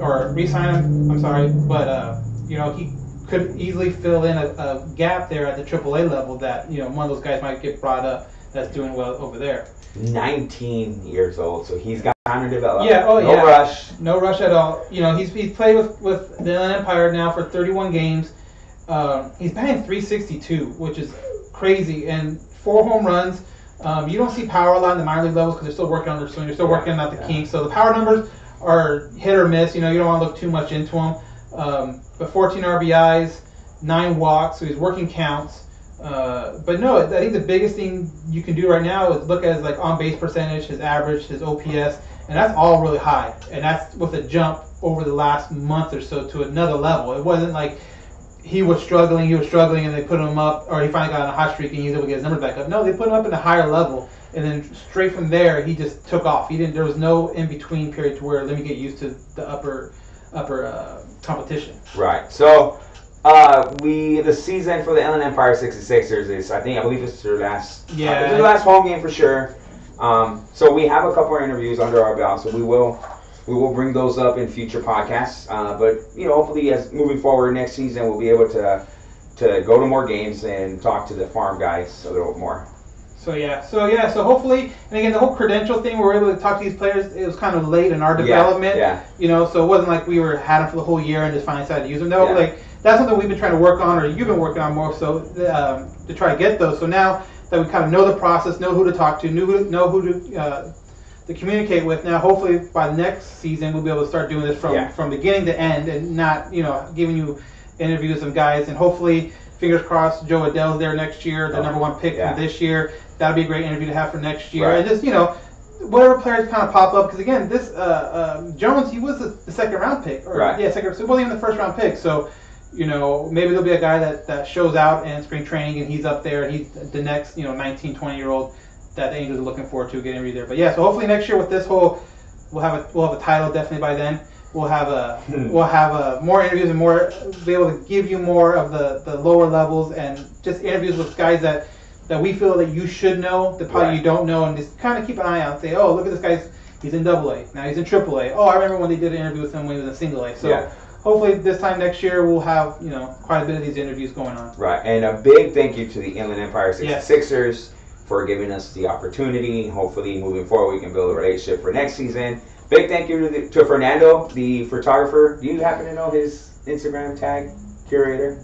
or re-sign him, I'm sorry, but he could easily fill in a gap there at the AAA level that one of those guys might get brought up that's doing well over there. 19 years old, so he's got time to develop. Yeah, oh no yeah. rush. No rush at all. He's played with the Inland Empire now for 31 games. He's batting .362, which is crazy, and 4 home runs. You don't see power a lot in the minor league levels because they're still working on their swing. They're still working out the kinks. So the power numbers are hit or miss. You don't want to look too much into them. But 14 RBIs, 9 walks, so he's working counts. But no, I think the biggest thing you can do right now is look at his on base percentage, his average, his OPS, and that's all really high. And that's with a jump over the last month or so to another level. It wasn't like he was struggling, and they put him up, or he finally got on a hot streak and he was able to get his numbers back up. No, they put him up at a higher level, and then straight from there he just took off. There was no in between period to where let me get used to the upper competition. Right. So the season for the Inland Empire 66ers is, I believe it's their last it's their last home game for sure. So we have a couple of interviews under our belt, so we will bring those up in future podcasts. But hopefully, as moving forward next season, we'll be able to go to more games and talk to the farm guys a little more. So hopefully, and again, the whole credential thing, we were able to talk to these players. It was kind of late in our development. So it wasn't like we had them for the whole year and just finally decided to use them. No, like that's something we've been trying to work on, or you've been working on more so to try to get those. So now that we kind of know the process, know who to talk to, know who to communicate with. Now, hopefully, by the next season, we'll be able to start doing this from beginning to end, and not giving you interviews of guys. And hopefully, fingers crossed, Joe Adell's there next year, the number one pick from this year. That'll be a great interview to have for next year. Right. And just whatever players kind of pop up, because again, this Jones, he was the second round pick, so it wasn't even the first round pick. So maybe there'll be a guy that shows out in spring training and he's up there and he's the next 19, 20-year-old that the Angels are looking forward to getting there. But so hopefully next year with this whole, we'll have a title definitely by then. We'll have more interviews and be able to give you more of the lower levels and just interviews with guys that we feel that you should know, that probably you don't know, and just kind of keep an eye out and say, oh, look at this guy, he's in AA, now he's in AAA. Oh, I remember when they did an interview with him when he was in single A. So hopefully this time next year we'll have quite a bit of these interviews going on. Right, and a big thank you to the Inland Empire 66ers for giving us the opportunity. Hopefully moving forward we can build a relationship for next season. Big thank you to Fernando, the photographer. Do you happen to know his Instagram tag, curator?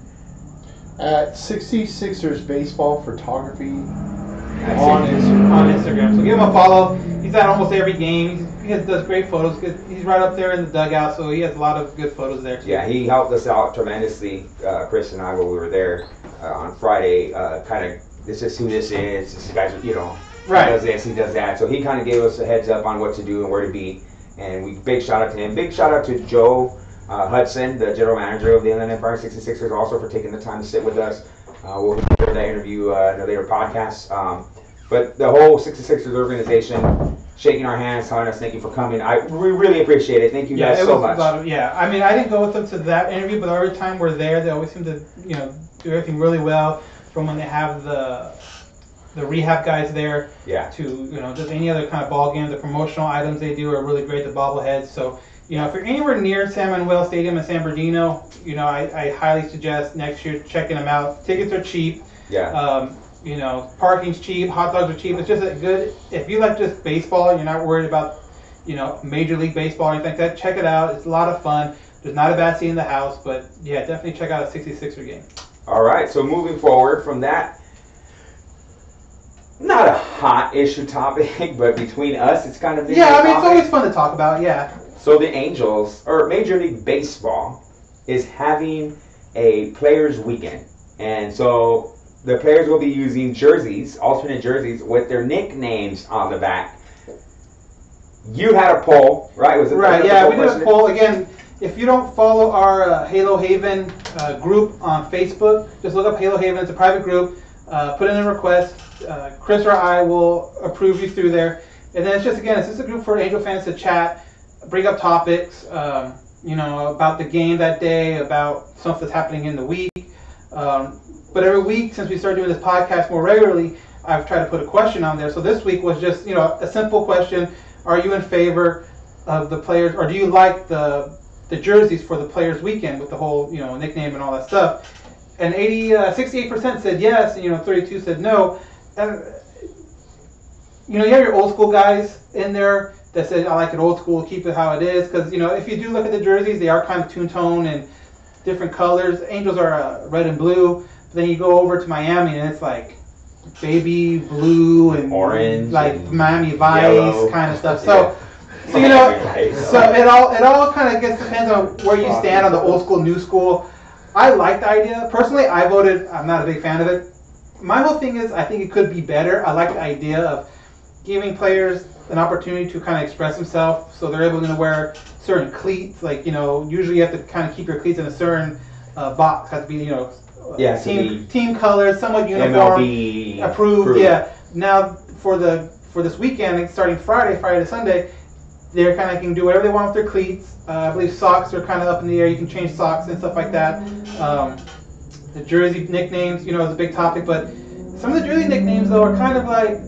At 66ers Baseball Photography on Instagram. So give him a follow. He's at almost every game. He does great photos. He's right up there in the dugout, so he has a lot of good photos there too. Yeah, he helped us out tremendously, Chris and I, when we were there on Friday. This is who this is. This guy's, he does this, he does that. So he kind of gave us a heads up on what to do and where to be. And big shout out to him. Big shout out to Joe Hudson, the general manager of the Inland Empire 66ers, also for taking the time to sit with us. We'll hear that interview in a later podcast. But the whole 66ers organization, shaking our hands, telling us thank you for coming. We really appreciate it. Thank you guys so much. I mean, I didn't go with them to that interview, but every time we're there, they always seem to do everything really well. From when they have the rehab guys there to just any other kind of ball game, the promotional items they do are really great. The bobbleheads. So if you're anywhere near San Manuel Stadium in San Bernardino, I highly suggest next year checking them out. Tickets are cheap. Parking's cheap. Hot dogs are cheap. It's just a good. If you like just baseball, you're not worried about Major League Baseball or anything like that. Check it out. It's a lot of fun. There's not a bad seat in the house, but definitely check out a 66er game. All right. So moving forward from that. Not a hot issue topic, but between us, it's kind of been it's always fun to talk about. So the Angels, or Major League Baseball, is having a players' weekend, and so the players will be using jerseys, alternate jerseys, with their nicknames on the back. You had a poll, right? Was it right? Yeah, we did a poll again. If you don't follow our Halo Haven group on Facebook, just look up Halo Haven. It's a private group. Put in a request. Chris or I will approve you through there. And then it's just a group for Angel fans to chat, bring up topics, about the game that day, about stuff that's happening in the week. But every week, since we started doing this podcast more regularly, I've tried to put a question on there. So this week was just, a simple question. Are you in favor of the players, or do you like the jerseys for the players' weekend with the whole, nickname and all that stuff? And 68% said yes, and 32% said no. And you have your old school guys in there that said, I like it old school, keep it how it is. Because if you do look at the jerseys, they are kind of two-tone and different colors. Angels are red and blue. But then you go over to Miami and it's like baby blue and orange, like and Miami Vice yellow kind of stuff. So it all kind of depends on where you stand on the old school, new school. I like the idea. Personally, I voted. I'm not a big fan of it. My whole thing is I think it could be better. I like the idea of giving players an opportunity to kind of express themselves, so they're able to wear certain cleats. Like usually you have to kind of keep your cleats in a certain box. Has to be team colors, somewhat uniform, MLB approved. Yeah. Now for the for this weekend, like starting Friday to Sunday, they're kind of can do whatever they want with their cleats. I believe socks are kind of up in the air. You can change socks and stuff like that. The jersey nicknames, is a big topic, but some of the jersey nicknames though are kind of like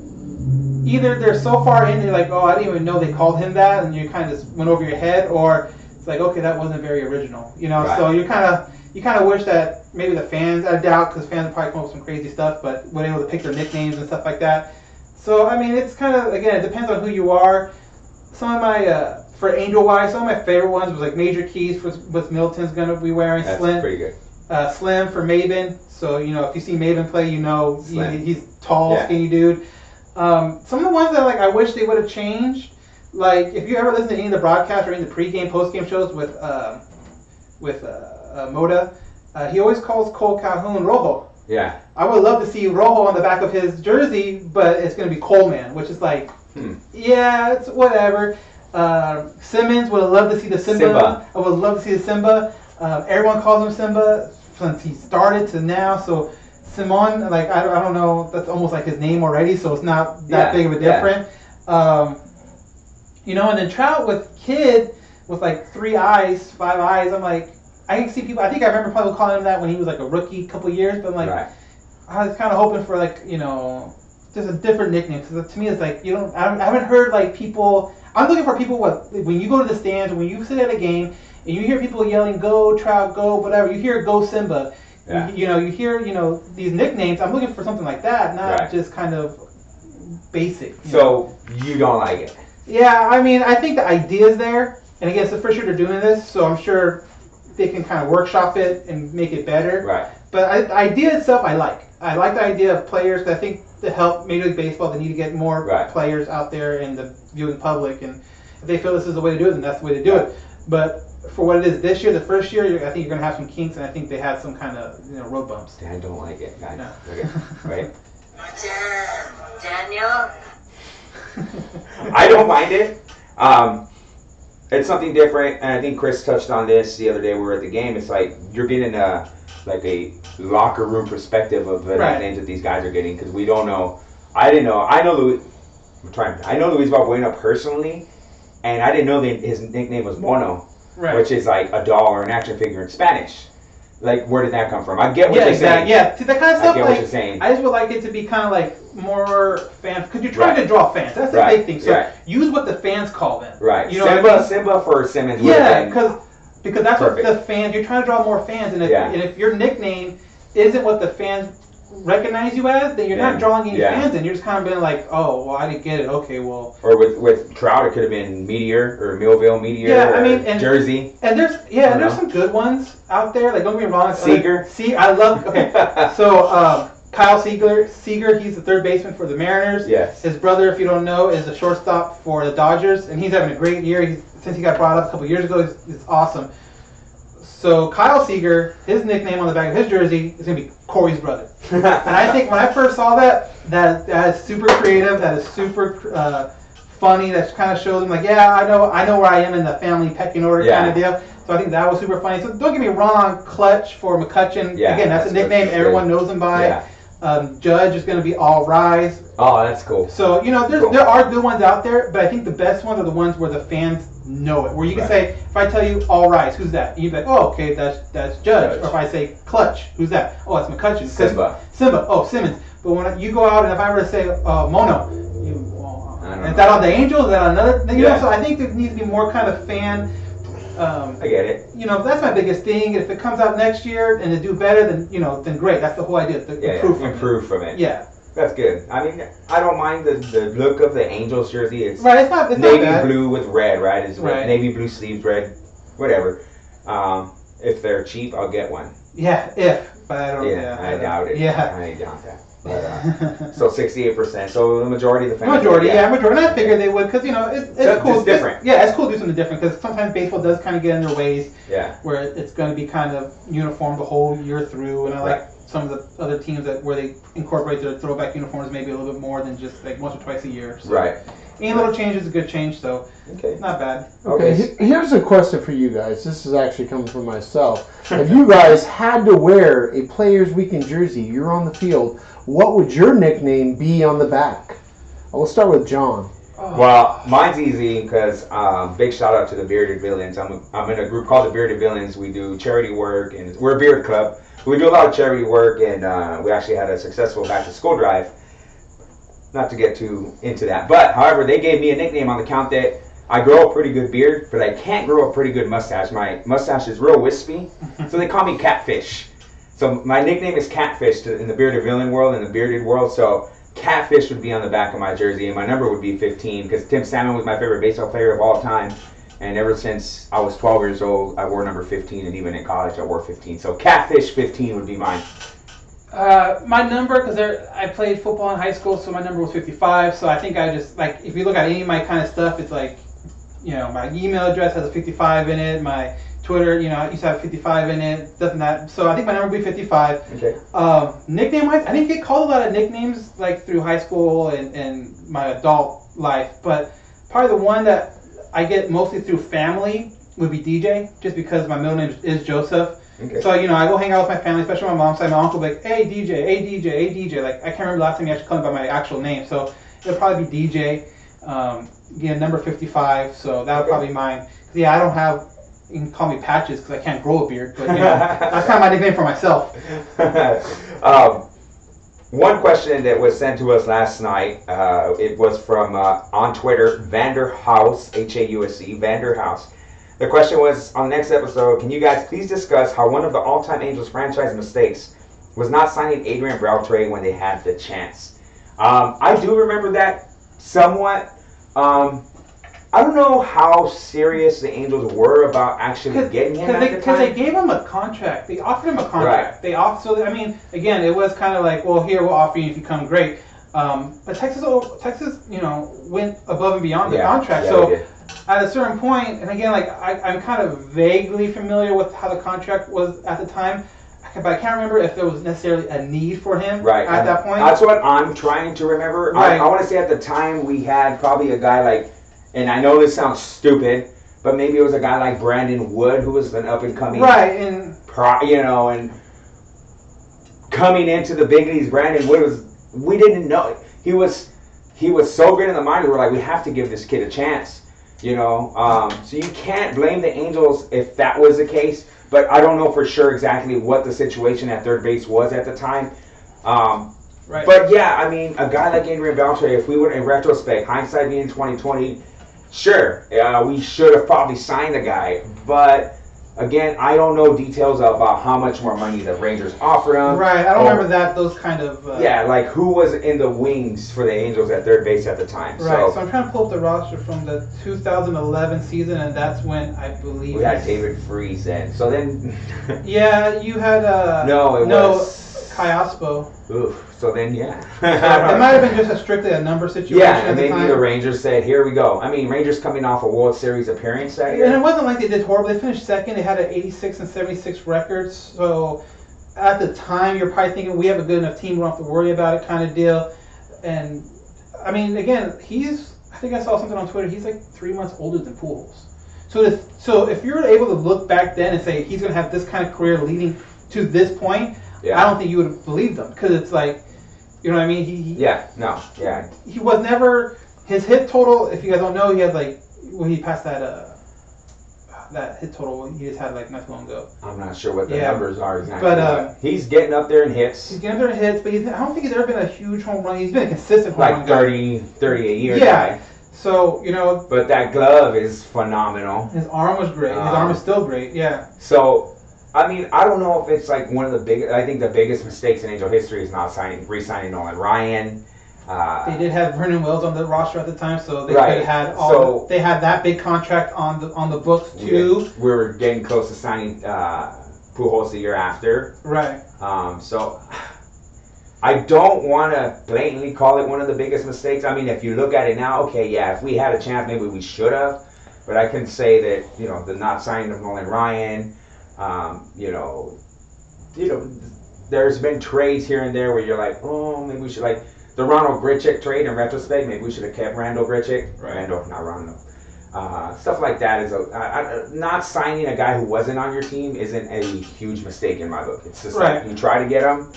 either they're so far in, you're like, oh, I didn't even know they called him that, and you kind of just went over your head, or it's like, okay, that wasn't very original, Right. So you kind of wish that maybe the fans, I doubt, because fans probably come up with some crazy stuff, but were able to pick their nicknames and stuff like that. So I mean, it's kind of, again, it depends on who you are. Some of my for Angel Wise, some of my favorite ones was like Major Keys with Middleton's gonna be wearing. That's Slim, pretty good. Slim for Maven. So if you see Maven play, he's tall, Yeah. skinny dude. Some of the ones that I wish they would have changed. Like if you ever listen to any of the broadcasts or any of the pregame, postgame shows with Moda, he always calls Cole Calhoun Rojo. Yeah. I would love to see Rojo on the back of his jersey, but it's going to be Coleman, which is like, yeah, it's whatever. Simmons would have loved to see the Simba. I would love to see the Simba. Everyone calls him Simba since he started to now. So Simon, I don't know, that's almost like his name already, so it's not that big of a difference. And then Trout with Kid with like 3 eyes, 5 eyes. I'm like, I can see people. I think I remember probably calling him that when he was like a rookie, couple years. But I'm like, Right. I was kind of hoping for just a different nickname, because to me it's like I haven't heard like people. I'm looking for people when you go to the stands, when you sit at a game and you hear people yelling "Go Trout, go," whatever. You hear "Go Simba." Yeah. You hear these nicknames. I'm looking for something like that, not Right. just kind of basic. So you don't like it? Yeah, I mean, I think the idea is there, and again, so for sure they're doing this, so I'm sure they can kind of workshop it and make it better. Right. But the idea itself, I like. I like the idea of players. 'Cause I think to help Major League Baseball, they need to get more players out there in the viewing public, and if they feel this is the way to do it, then that's the way to do it. But for what it is this year, the first year, I think you're going to have some kinks, and I think they had some kind of road bumps. I don't like it, guys. No. Okay. Right? Daniel? I don't mind it. It's something different, and I think Chris touched on this the other day. We were at the game. It's like you're getting a locker room perspective of the nicknames that these guys are getting, because we don't know. I didn't know. I know Luis. I know Luis Valbuena personally, and I didn't know that his nickname was Mono, which is like a doll or an action figure in Spanish. Like, where did that come from? I get what you're saying. Yeah, see, that kind of stuff. I get what you're saying. I just would like it to be kind of like more fans, because you're trying to draw fans. That's the big thing. So use what the fans call them. Right. You know Simba for Simmons. Yeah, because that's what the fans. You're trying to draw more fans, and if your nickname isn't what the fans recognize you as, then you're not drawing any fans in. You're just kind of being like, oh, well, I didn't get it. Okay, well. Or with Trout, it could have been Meteor or Millville Meteor. And Jersey. And there's some good ones out there. Like, don't get me wrong. Seager. I love. Okay, so Kyle Seager, he's the third baseman for the Mariners. Yes. His brother, if you don't know, is the shortstop for the Dodgers, and he's having a great year. Since he got brought up a couple years ago, it's awesome. So Kyle Seager, his nickname on the back of his jersey is going to be Corey's brother. And I think when I first saw that is super creative. That is super funny. That kind of shows him like, yeah, I know where I am in the family pecking order kind of deal. So I think that was super funny. So don't get me wrong, Clutch for McCutcheon. Yeah, again, that's a nickname everyone knows him by. Yeah. Judge is going to be All Rise. Oh, that's cool. So there are good ones out there, but I think the best ones are the ones where the fans know it. Where you can say, if I tell you All Rise, who's that? And you'd be like, oh, okay, that's Judge. Or if I say Clutch, who's that? Oh, it's McCutcheon. Simba. Oh, Simmons. But when you go out and if I were to say Mono, is that on the Angels? Is that on another thing? So I think there needs to be more kind of fan. I get it. That's my biggest thing. If it comes out next year and to do better, then great. That's the whole idea. Improve from it. Yeah. That's good. I mean, I don't mind the look of the Angels jersey. It's right. It's navy not blue with red, right? It's navy blue sleeves, red, whatever. If they're cheap, I'll get one. Yeah, but I don't. Yeah, I doubt it. Yeah, I doubt that. But, so 68%. So the majority of the fans. Majority. And I figured they would, because it's cool. It's different. It's cool to do something different, because sometimes baseball does kind of get in their ways. Yeah. Where it's going to be kind of uniform the whole year through, and I like some of the other teams where they incorporate their throwback uniforms maybe a little bit more than just like once or twice a year. So right. Any little change is a good change, so not bad. Okay, here's a question for you guys. This is actually coming from myself. If you guys had to wear a Players Weekend jersey, you're on the field, what would your nickname be on the back? We'll start with John. Well, mine's easy because big shout out to the Bearded Villains. I'm in a group called the Bearded Villains. We do charity work, and we're a beard club. We do a lot of charity work, and we actually had a successful back to school drive. Not to get too into that, but however, they gave me a nickname on the count that I grow a pretty good beard, but I can't grow a pretty good mustache. My mustache is real wispy, so they call me Catfish. So my nickname is Catfish in the Bearded Villain world, in the bearded world. So Catfish would be on the back of my jersey, and my number would be 15 because Tim Salmon was my favorite baseball player of all time. And ever since I was 12 years old, I wore number 15, and even in college, I wore 15. So Catfish 15 would be mine. My number, because I played football in high school, so my number was 55. So I think I just, like, if you look at any of my kind of stuff, it's like, my email address has a 55 in it. My Twitter, I used to have 55 in it, this and that. So I think my number would be 55. Okay. Nickname-wise, I didn't get called a lot of nicknames, like, through high school and my adult life. But probably the one that I get mostly through family would be DJ, just because my middle name is Joseph. Okay. So, I go hang out with my family, especially my mom's side. My uncle will be like, hey, DJ, hey, DJ, hey, DJ. Like, I can't remember the last time he actually called me by my actual name. So it'll probably be DJ. Number 55. So that would probably be mine. Yeah, I don't have, you can call me Patches because I can't grow a beard. But, that's kind of my nickname for myself. One question that was sent to us last night, it was from, on Twitter, Vanderhouse, H-A-U-S-E, Vanderhouse. The question was, on the next episode, can you guys please discuss how one of the all-time Angels franchise mistakes was not signing Adrian Beltre when they had the chance? I do remember that somewhat. I don't know how serious the Angels were about actually getting him at the time. Because they gave him a contract. They offered him a contract. Right. So, again, it was kind of like, well, here, we'll offer you if you come great. But Texas, went above and beyond the contract. So at a certain point, and again, like, I'm kind of vaguely familiar with how the contract was at the time, but I can't remember if there was necessarily a need for him at that point. That's what I'm trying to remember. Right. I want to say at the time we had probably a guy like, and I know this sounds stupid, but maybe it was a guy like Brandon Wood who was an up and coming, and coming into the big leagues. Brandon Wood we didn't know he was so good in the minors. We're like, we have to give this kid a chance, So you can't blame the Angels if that was the case, but I don't know for sure exactly what the situation at third base was at the time. Right. But yeah, a guy like Adrian Beltre, if we would, in retrospect, hindsight being 2020. Sure, we should have probably signed the guy, but again, I don't know details about how much more money the Rangers offered him. Right, I don't remember those kind of... like who was in the wings for the Angels at third base at the time. Right, so I'm trying to pull up the roster from the 2011 season, and that's when I believe... We had David Freese then, so then... yeah, you had... was... Kai Ospo. Oof. So then, it might have been just strictly a number situation. Yeah, and maybe the Rangers said, here we go. Rangers coming off a World Series appearance that year. And it wasn't like they did horrible. They finished second. They had an 86 and 76 record. So at the time, you're probably thinking, we have a good enough team, we don't have to worry about it kind of deal. And, again, I think I saw something on Twitter, he's like 3 months older than Pujols. So if you're able to look back then and say he's going to have this kind of career leading to this point, I don't think you would have believed him, because it's like, you know what I mean? He was never, his hit total, if you guys don't know, he had like, when he passed that hit total, he just had like not too long ago. I'm not sure what the numbers are exactly. But he's getting up there in hits. He's getting up there in hits, but I don't think he's ever been a huge home run. He's been a consistent home run guy. 30 a year guy. So, But that glove is phenomenal. His arm was great. His arm is still great, So, I don't know if it's like one of the biggest. I think the biggest mistakes in Angel history is not re-signing Nolan Ryan. They did have Vernon Wells on the roster at the time, so they could have had they had that big contract on the books too. We were getting close to signing Pujols the year after. Right. So I don't want to blatantly call it one of the biggest mistakes. If you look at it now, if we had a chance, maybe we should have. But I can say that the not signing of Nolan Ryan. There's been trades here and there where you're like, oh, maybe we should, like the Ronald Grichuk trade in retrospect, maybe we should have kept Randall Grichuk. Randall, not Ronald. Stuff like that is not signing a guy who wasn't on your team isn't a huge mistake in my book. It's just like you try to get him,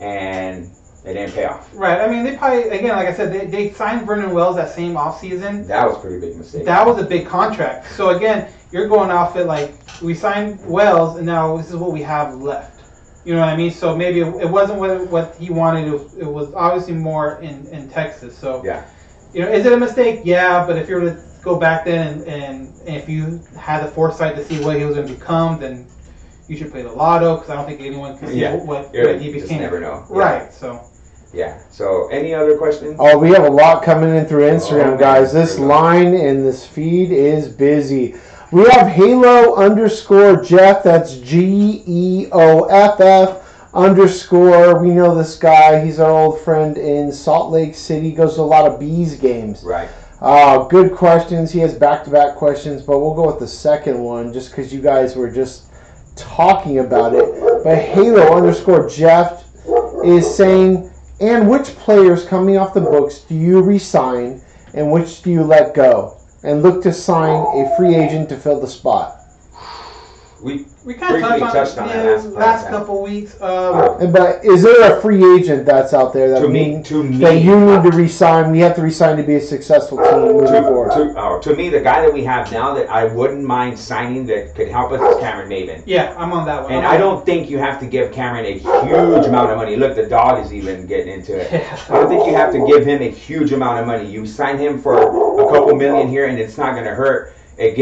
and It didn't pay off. Right. I mean, they probably, again, like I said, they signed Vernon Wells that same offseason. That was a pretty big mistake. That was a big contract. So again, you're going off it like we signed Wells, and now this is what we have left. You know what I mean? So maybe it wasn't what he wanted. It was obviously more in Texas. So yeah. You know, is it a mistake? Yeah. But if you were to go back then and if you had the foresight to see what he was going to become, then you should play the lotto, because I don't think anyone can see what he became. Just never know. Right. Yeah. So. Yeah. So, any other questions? Oh, we have a lot coming in through Instagram, guys. This line and this feed is busy. We have Halo_Jeff. That's GEOFF_. We know this guy. He's our old friend in Salt Lake City. Goes to a lot of Bees games. Right. Good questions. He has back-to-back questions, but we'll go with the second one just because you guys were just talking about it. But Halo_Jeff is saying, and which players coming off the books do you re-sign and which do you let go and look to sign a free agent to fill the spot? We kind of touched on that last couple weeks. But is there a free agent that's out there that to me, that you need to re-sign? We have to re-sign to be a successful team moving forward. To me, the guy that we have now that I wouldn't mind signing that could help us is Cameron Maven. Yeah, I'm on that one. And I don't think you have to give Cameron a huge amount of money. Look, the dog is even getting into it. I don't think you have to give him a huge amount of money. You sign him for a couple million here, and it's not going to hurt. It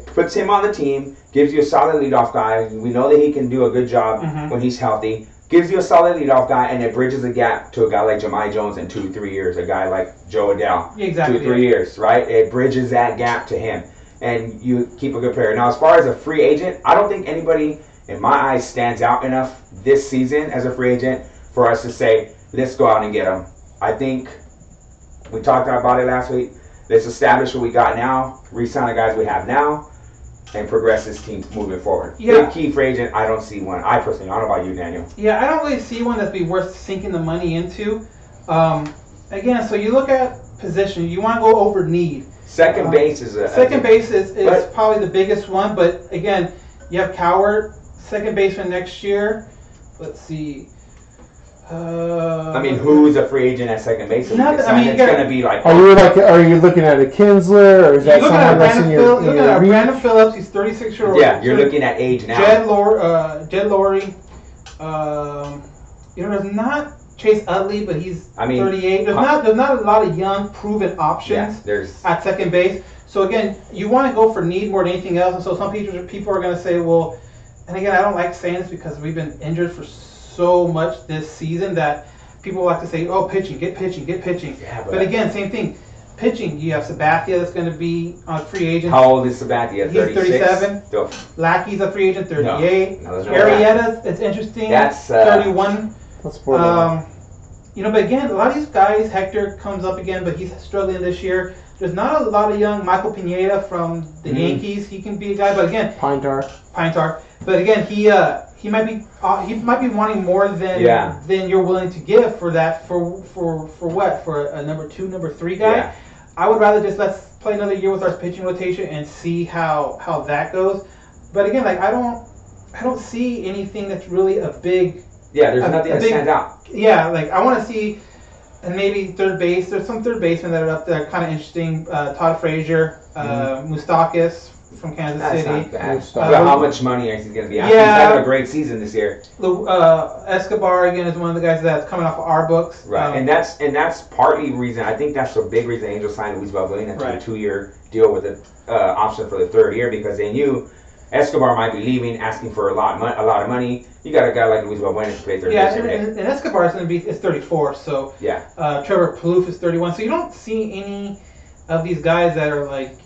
puts him on the team, gives you a solid leadoff guy. We know that he can do a good job when he's healthy. Gives you a solid leadoff guy, and it bridges the gap to a guy like Jahmai Jones in 2-3 years. A guy like Joe Adele, exactly. 2-3 years, right? It bridges that gap to him, and you keep a good player. Now, as far as a free agent, I don't think anybody, in my eyes, stands out enough this season as a free agent for us to say, let's go out and get him. I think we talked about it last week. Let's establish what we got now, re-sign the guys we have now, and progress this team moving forward. Yeah. Big key free agent, I don't see one. I personally, I don't know about you, Daniel. Yeah, I don't really see one that'd be worth sinking the money into. Again, so you look at position, you want to go over need. Second base is probably the biggest one, but again, you have Coward, second baseman next year. Let's see. I mean, who's a free agent at second base? It's going to be like. Are you looking at a Kinsler, or is that someone that's in your reach? Looking at Brandon Phillips, he's 36 years old. Yeah, you're looking at age now. Jed Lowry. There's not Chase Utley, but he's 38. There's not a lot of young, proven options at second base. So again, you want to go for need more than anything else. And so some people are going to say, well, and again, I don't like saying this because we've been injured for so much this season that people like to say, oh, get pitching. Yeah, but again, same thing. Pitching, you have Sabathia that's going to be on free agent. How old is Sabathia? He's 37. Lackey's a free agent, 38. Arrieta, it's interesting. That's 31. That's borderline. But again, a lot of these guys, Hector comes up again, but he's struggling this year. There's not a lot of young Michael Pineda from the Yankees. He can be a guy, but again, Pine Tar. But again, he might be wanting more than you're willing to give for that for what, for a number 2, number 3 guy. Yeah. I would rather just let's play another year with our pitching rotation and see how that goes. But again, like I don't see anything that's really a big. Yeah, there's nothing that stands out. Yeah, like I want to see, and maybe third base. There's some third basemen that are up there, kind of interesting. Todd Frazier, Moustakas from Kansas City. Not bad. How much money is he going to be asking? He's having a great season this year. Escobar again is one of the guys that's coming off of our books. Right, and that's partly the reason. I think that's a big reason Angels signed Luis Valbuena to a 2-year deal with an option for the 3rd year, because they knew Escobar might be leaving, asking for a lot of money. You got a guy like Luis Valbuena to play third base every day. And Escobar is 34, so Trevor Plouffe is 31. So you don't see any of these guys that are like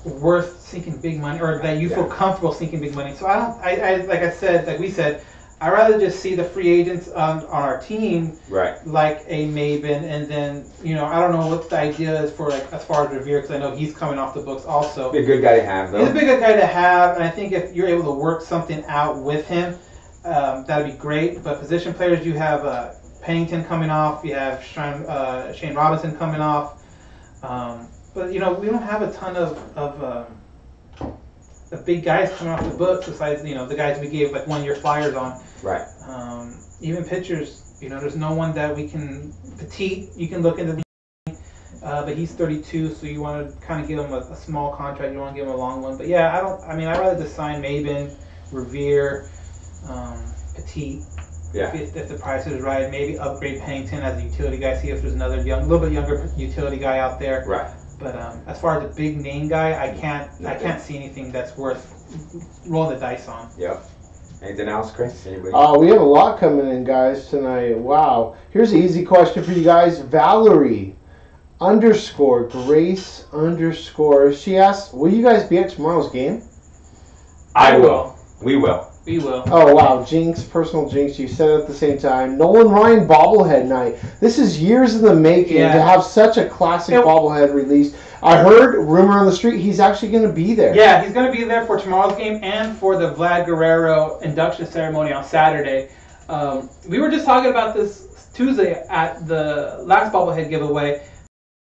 worth sinking big money, or that you feel comfortable sinking big money. So like we said, I'd rather just see the free agents on our team, like a Maven, and then I don't know what the idea is for like as far as Revere, because I know he's coming off the books also. Be a good guy to have, though. He's a good guy to have, and I think if you're able to work something out with him, that'd be great. But position players, you have Pennington coming off, you have Shane Robinson coming off, but we don't have a ton of big guys coming off the books. Besides, the guys we gave like 1 year flyers on. Right. Even pitchers. There's no one that we can petite. You can look into. But he's 32, so you want to kind of give him a small contract. You don't want to give him a long one. But yeah, I'd rather just sign Maben, Revere, Petit. Yeah. If the price is right, maybe upgrade Pennington as a utility guy. See if there's another little bit younger utility guy out there. Right. But as far as a big name guy, I can't see anything that's worth rolling the dice on. Yep. Anything else, Chris? Anybody? We have a lot coming in, guys, tonight. Wow. Here's an easy question for you guys. Valerie _ Grace _ she asks, will you guys be at tomorrow's game? I will. We will. We will. Oh, wow. Jinx, personal jinx. You said it at the same time. Nolan Ryan bobblehead night. This is years in the making to have such a classic bobblehead released. I heard, rumor on the street, he's actually going to be there. Yeah, he's going to be there for tomorrow's game and for the Vlad Guerrero induction ceremony on Saturday. We were just talking about this Tuesday at the last bobblehead giveaway.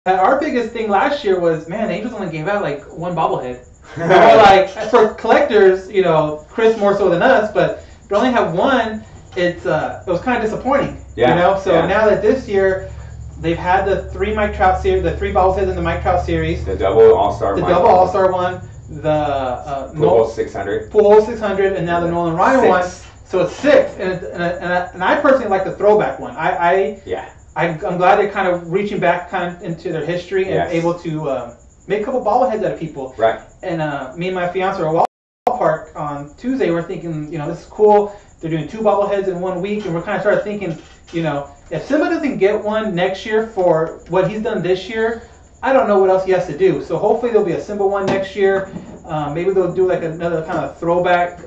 Our biggest thing last year was, man, the Angels only gave out like 1 bobblehead. And we're like, for collectors, Chris more so than us, but to only have 1, it was kind of disappointing. Yeah. So now that this year they've had the 3 Mike Trout series, the 3 bobbleheads in the Mike Trout series, The double All-Star one. the double All-Star one, the Full 600. full 600, and now the Nolan Ryan 6. one. So it's 6, and I personally like the throwback one. I'm glad they're kind of reaching back kind of into their history and able to make a couple bobbleheads out of people. Right. And me and my fiance were at Park on Tuesday. We're thinking, this is cool. They're doing 2 bobbleheads in 1 week, and we're kind of started thinking, if Simba doesn't get one next year for what he's done this year, I don't know what else he has to do. So hopefully there'll be a Simba one next year. Maybe they'll do like another kind of throwback.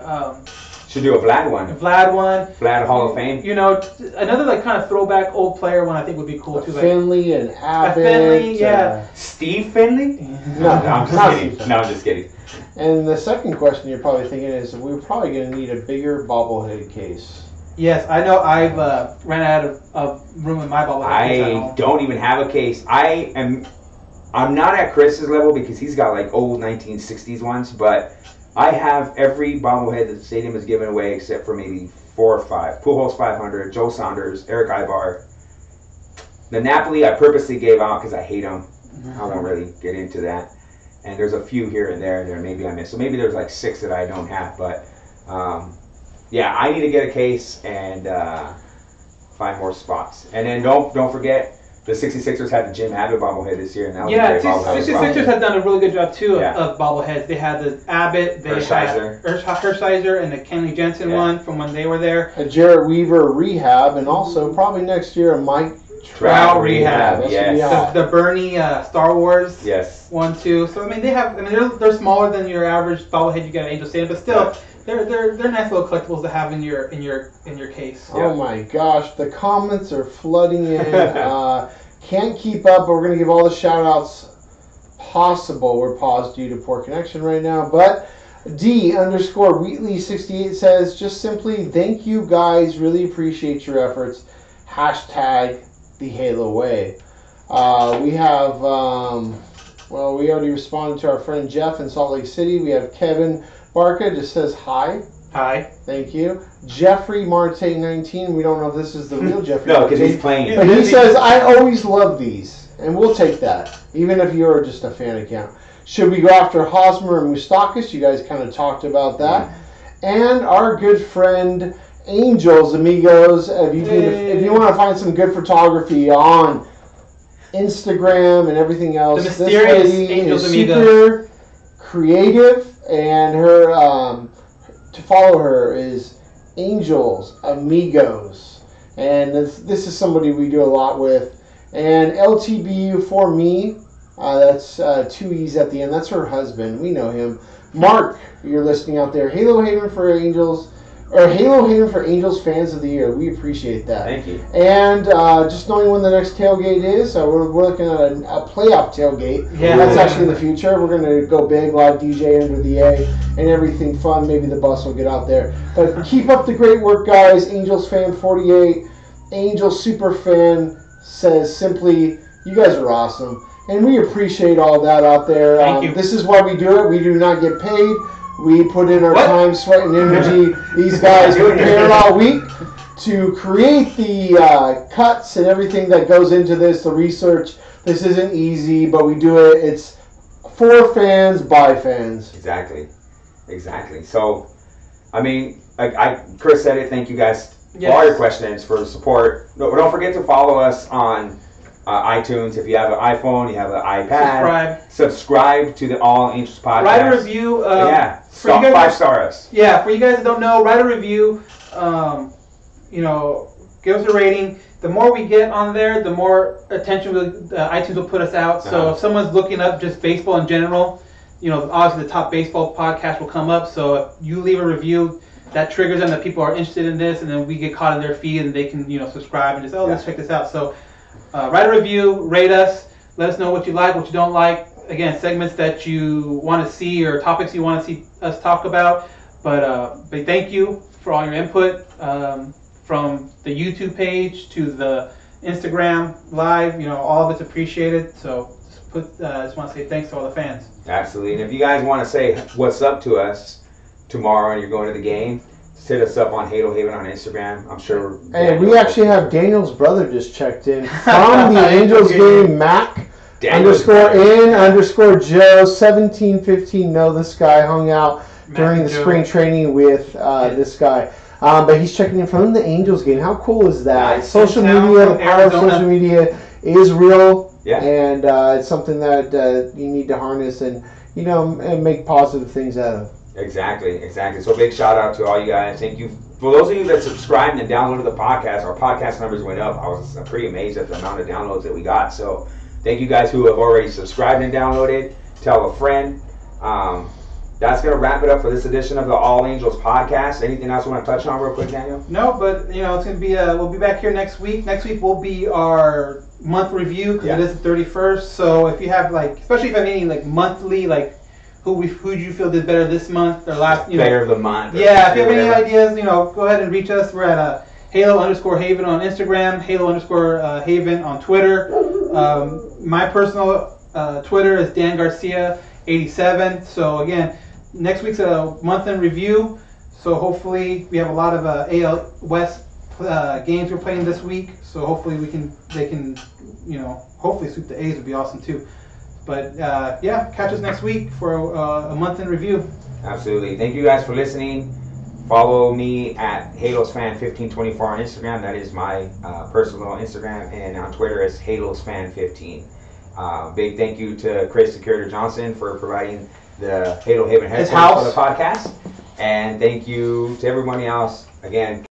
Should do a Vlad one. Vlad Hall of Fame. Another like kind of throwback old player one I think would be cool too. Finley and Abbott. Finley, yeah. Steve Finley? No, I'm just kidding. No, I'm just kidding. And the second question you're probably thinking is, we're probably going to need a bigger bobblehead case. Yes, I know. I've ran out of room in my bobblehead case at home. I don't even have a case. I'm not at Chris's level because he's got like old 1960s ones, but I have every bobblehead that the stadium has given away except for maybe 4 or 5. Pujols 500, Joe Saunders, Eric Ibar. The Napoli I purposely gave out because I hate them. I won't really get into that. And there's a few here and there maybe I missed. So maybe there's like 6 that I don't have. But yeah, I need to get a case and find more spots. And then don't forget, the 66ers had the Jim Abbott bobblehead this year, and that was a great bobblehead. 66ers have done a really good job too of bobbleheads. They had the Abbott, they had Hershiser, and the Kenley Jensen one from when they were there. A Jarrett Weaver rehab, and also probably next year a Mike Trout rehab. Yes. The Bernie Star Wars one too. So they have. They're smaller than your average bobblehead you get at Angel Stadium, but still. They're nice little collectibles to have in your case. Oh my gosh, the comments are flooding in. Can't keep up, but we're gonna give all the shout outs possible. We're paused due to poor connection right now. But D_Wheatley68 says, just simply thank you guys, really appreciate your efforts. Hashtag the Halo way. We have we already responded to our friend Jeff in Salt Lake City. We have Kevin Barca just says hi. Hi. Thank you. Jeffrey Marte 19. We don't know if this is the real Jeffrey. No, because he's playing. But he says, I always love these. And we'll take that. Even if you're just a fan account. Should we go after Hosmer and Moustakis? You guys kind of talked about that. And our good friend Angels Amigos. If you want to find some good photography on Instagram and everything else, the mysterious this lady Angels is Amigos. Super creative. And her to follow her is Angels Amigos, and this is somebody we do a lot with. And LTBU for me, that's 2 E's at the end. That's her husband. We know him. Mark, you're listening out there. Halo Haven for Angels, or Halo Haven for Angels Fans of the Year. We appreciate that. Thank you. And just knowing when the next tailgate is, we're looking at a playoff tailgate. Yeah. That's actually in the future. We're going to go big, live DJ under the A, and everything fun. Maybe the bus will get out there. But keep up the great work, guys. Angels Fan 48, Angels Super Fan says simply, you guys are awesome. And we appreciate all that out there. Thank you. This is why we do it. We do not get paid. We put in our time, sweat, and energy. These guys prepared all week to create the cuts and everything that goes into this, the research. This isn't easy, but we do it. It's for fans, by fans. Exactly. So, I mean, Chris said it. Thank you guys for all your questions, for the support. No, don't forget to follow us on iTunes. If you have an iPhone, you have an iPad. Subscribe to the All Angels podcast. Write a review. Stop 5 stars. Yeah, for you guys that don't know, write a review. Give us a rating. The more we get on there, the more attention iTunes will put us out. So if someone's looking up just baseball in general, obviously the top baseball podcast will come up. So if you leave a review, that triggers them that people are interested in this, and then we get caught in their feed, and they can subscribe and just let's check this out. So write a review, rate us, let us know what you like, what you don't like. Again, segments that you want to see or topics you want to see us talk about. But thank you for all your input. From the YouTube page to the Instagram live, all of it's appreciated. So just want to say thanks to all the fans. Absolutely. And if you guys want to say what's up to us tomorrow and you're going to the game, hit us up on Halo Haven on Instagram. I'm sure. Hey, we actually have Daniel's brother just checked in from the Angels game, Mac. _N_Joe 1715. No, this guy hung out during the spring training with this guy. But he's checking in from the Angels game. How cool is that? Nice. Social media, the power of social media is real. Yeah. And it's something that you need to harness and make positive things out of. Exactly. So big shout out to all you guys. Thank you. For those of you that subscribed and downloaded the podcast, our podcast numbers went up. I was pretty amazed at the amount of downloads that we got. So thank you guys who have already subscribed and downloaded. Tell a friend. That's going to wrap it up for this edition of the All Angels podcast. Anything else you want to touch on real quick, Daniel? No, but it's going to be, we'll be back here next week. Next week will be our month review because it is the 31st. So if you have especially if you have any monthly, who do you feel did better this month or last, Player of the month. Yeah, if you have any ideas, go ahead and reach us. We're at Halo_Haven on Instagram, Halo_Haven on Twitter. My personal Twitter is Dan Garcia 87. So again, next week's a month in review. So hopefully we have a lot of AL West games we're playing this week. So hopefully they can hopefully sweep the A's would be awesome too. But catch us next week for a month in review. Absolutely. Thank you guys for listening. Follow me at HalosFan1524 on Instagram. That is my personal Instagram, and on Twitter it's HalosFan15. Big thank you to Chris Security Johnson for providing the Halo Haven headphones for the podcast. And thank you to everybody else. Again,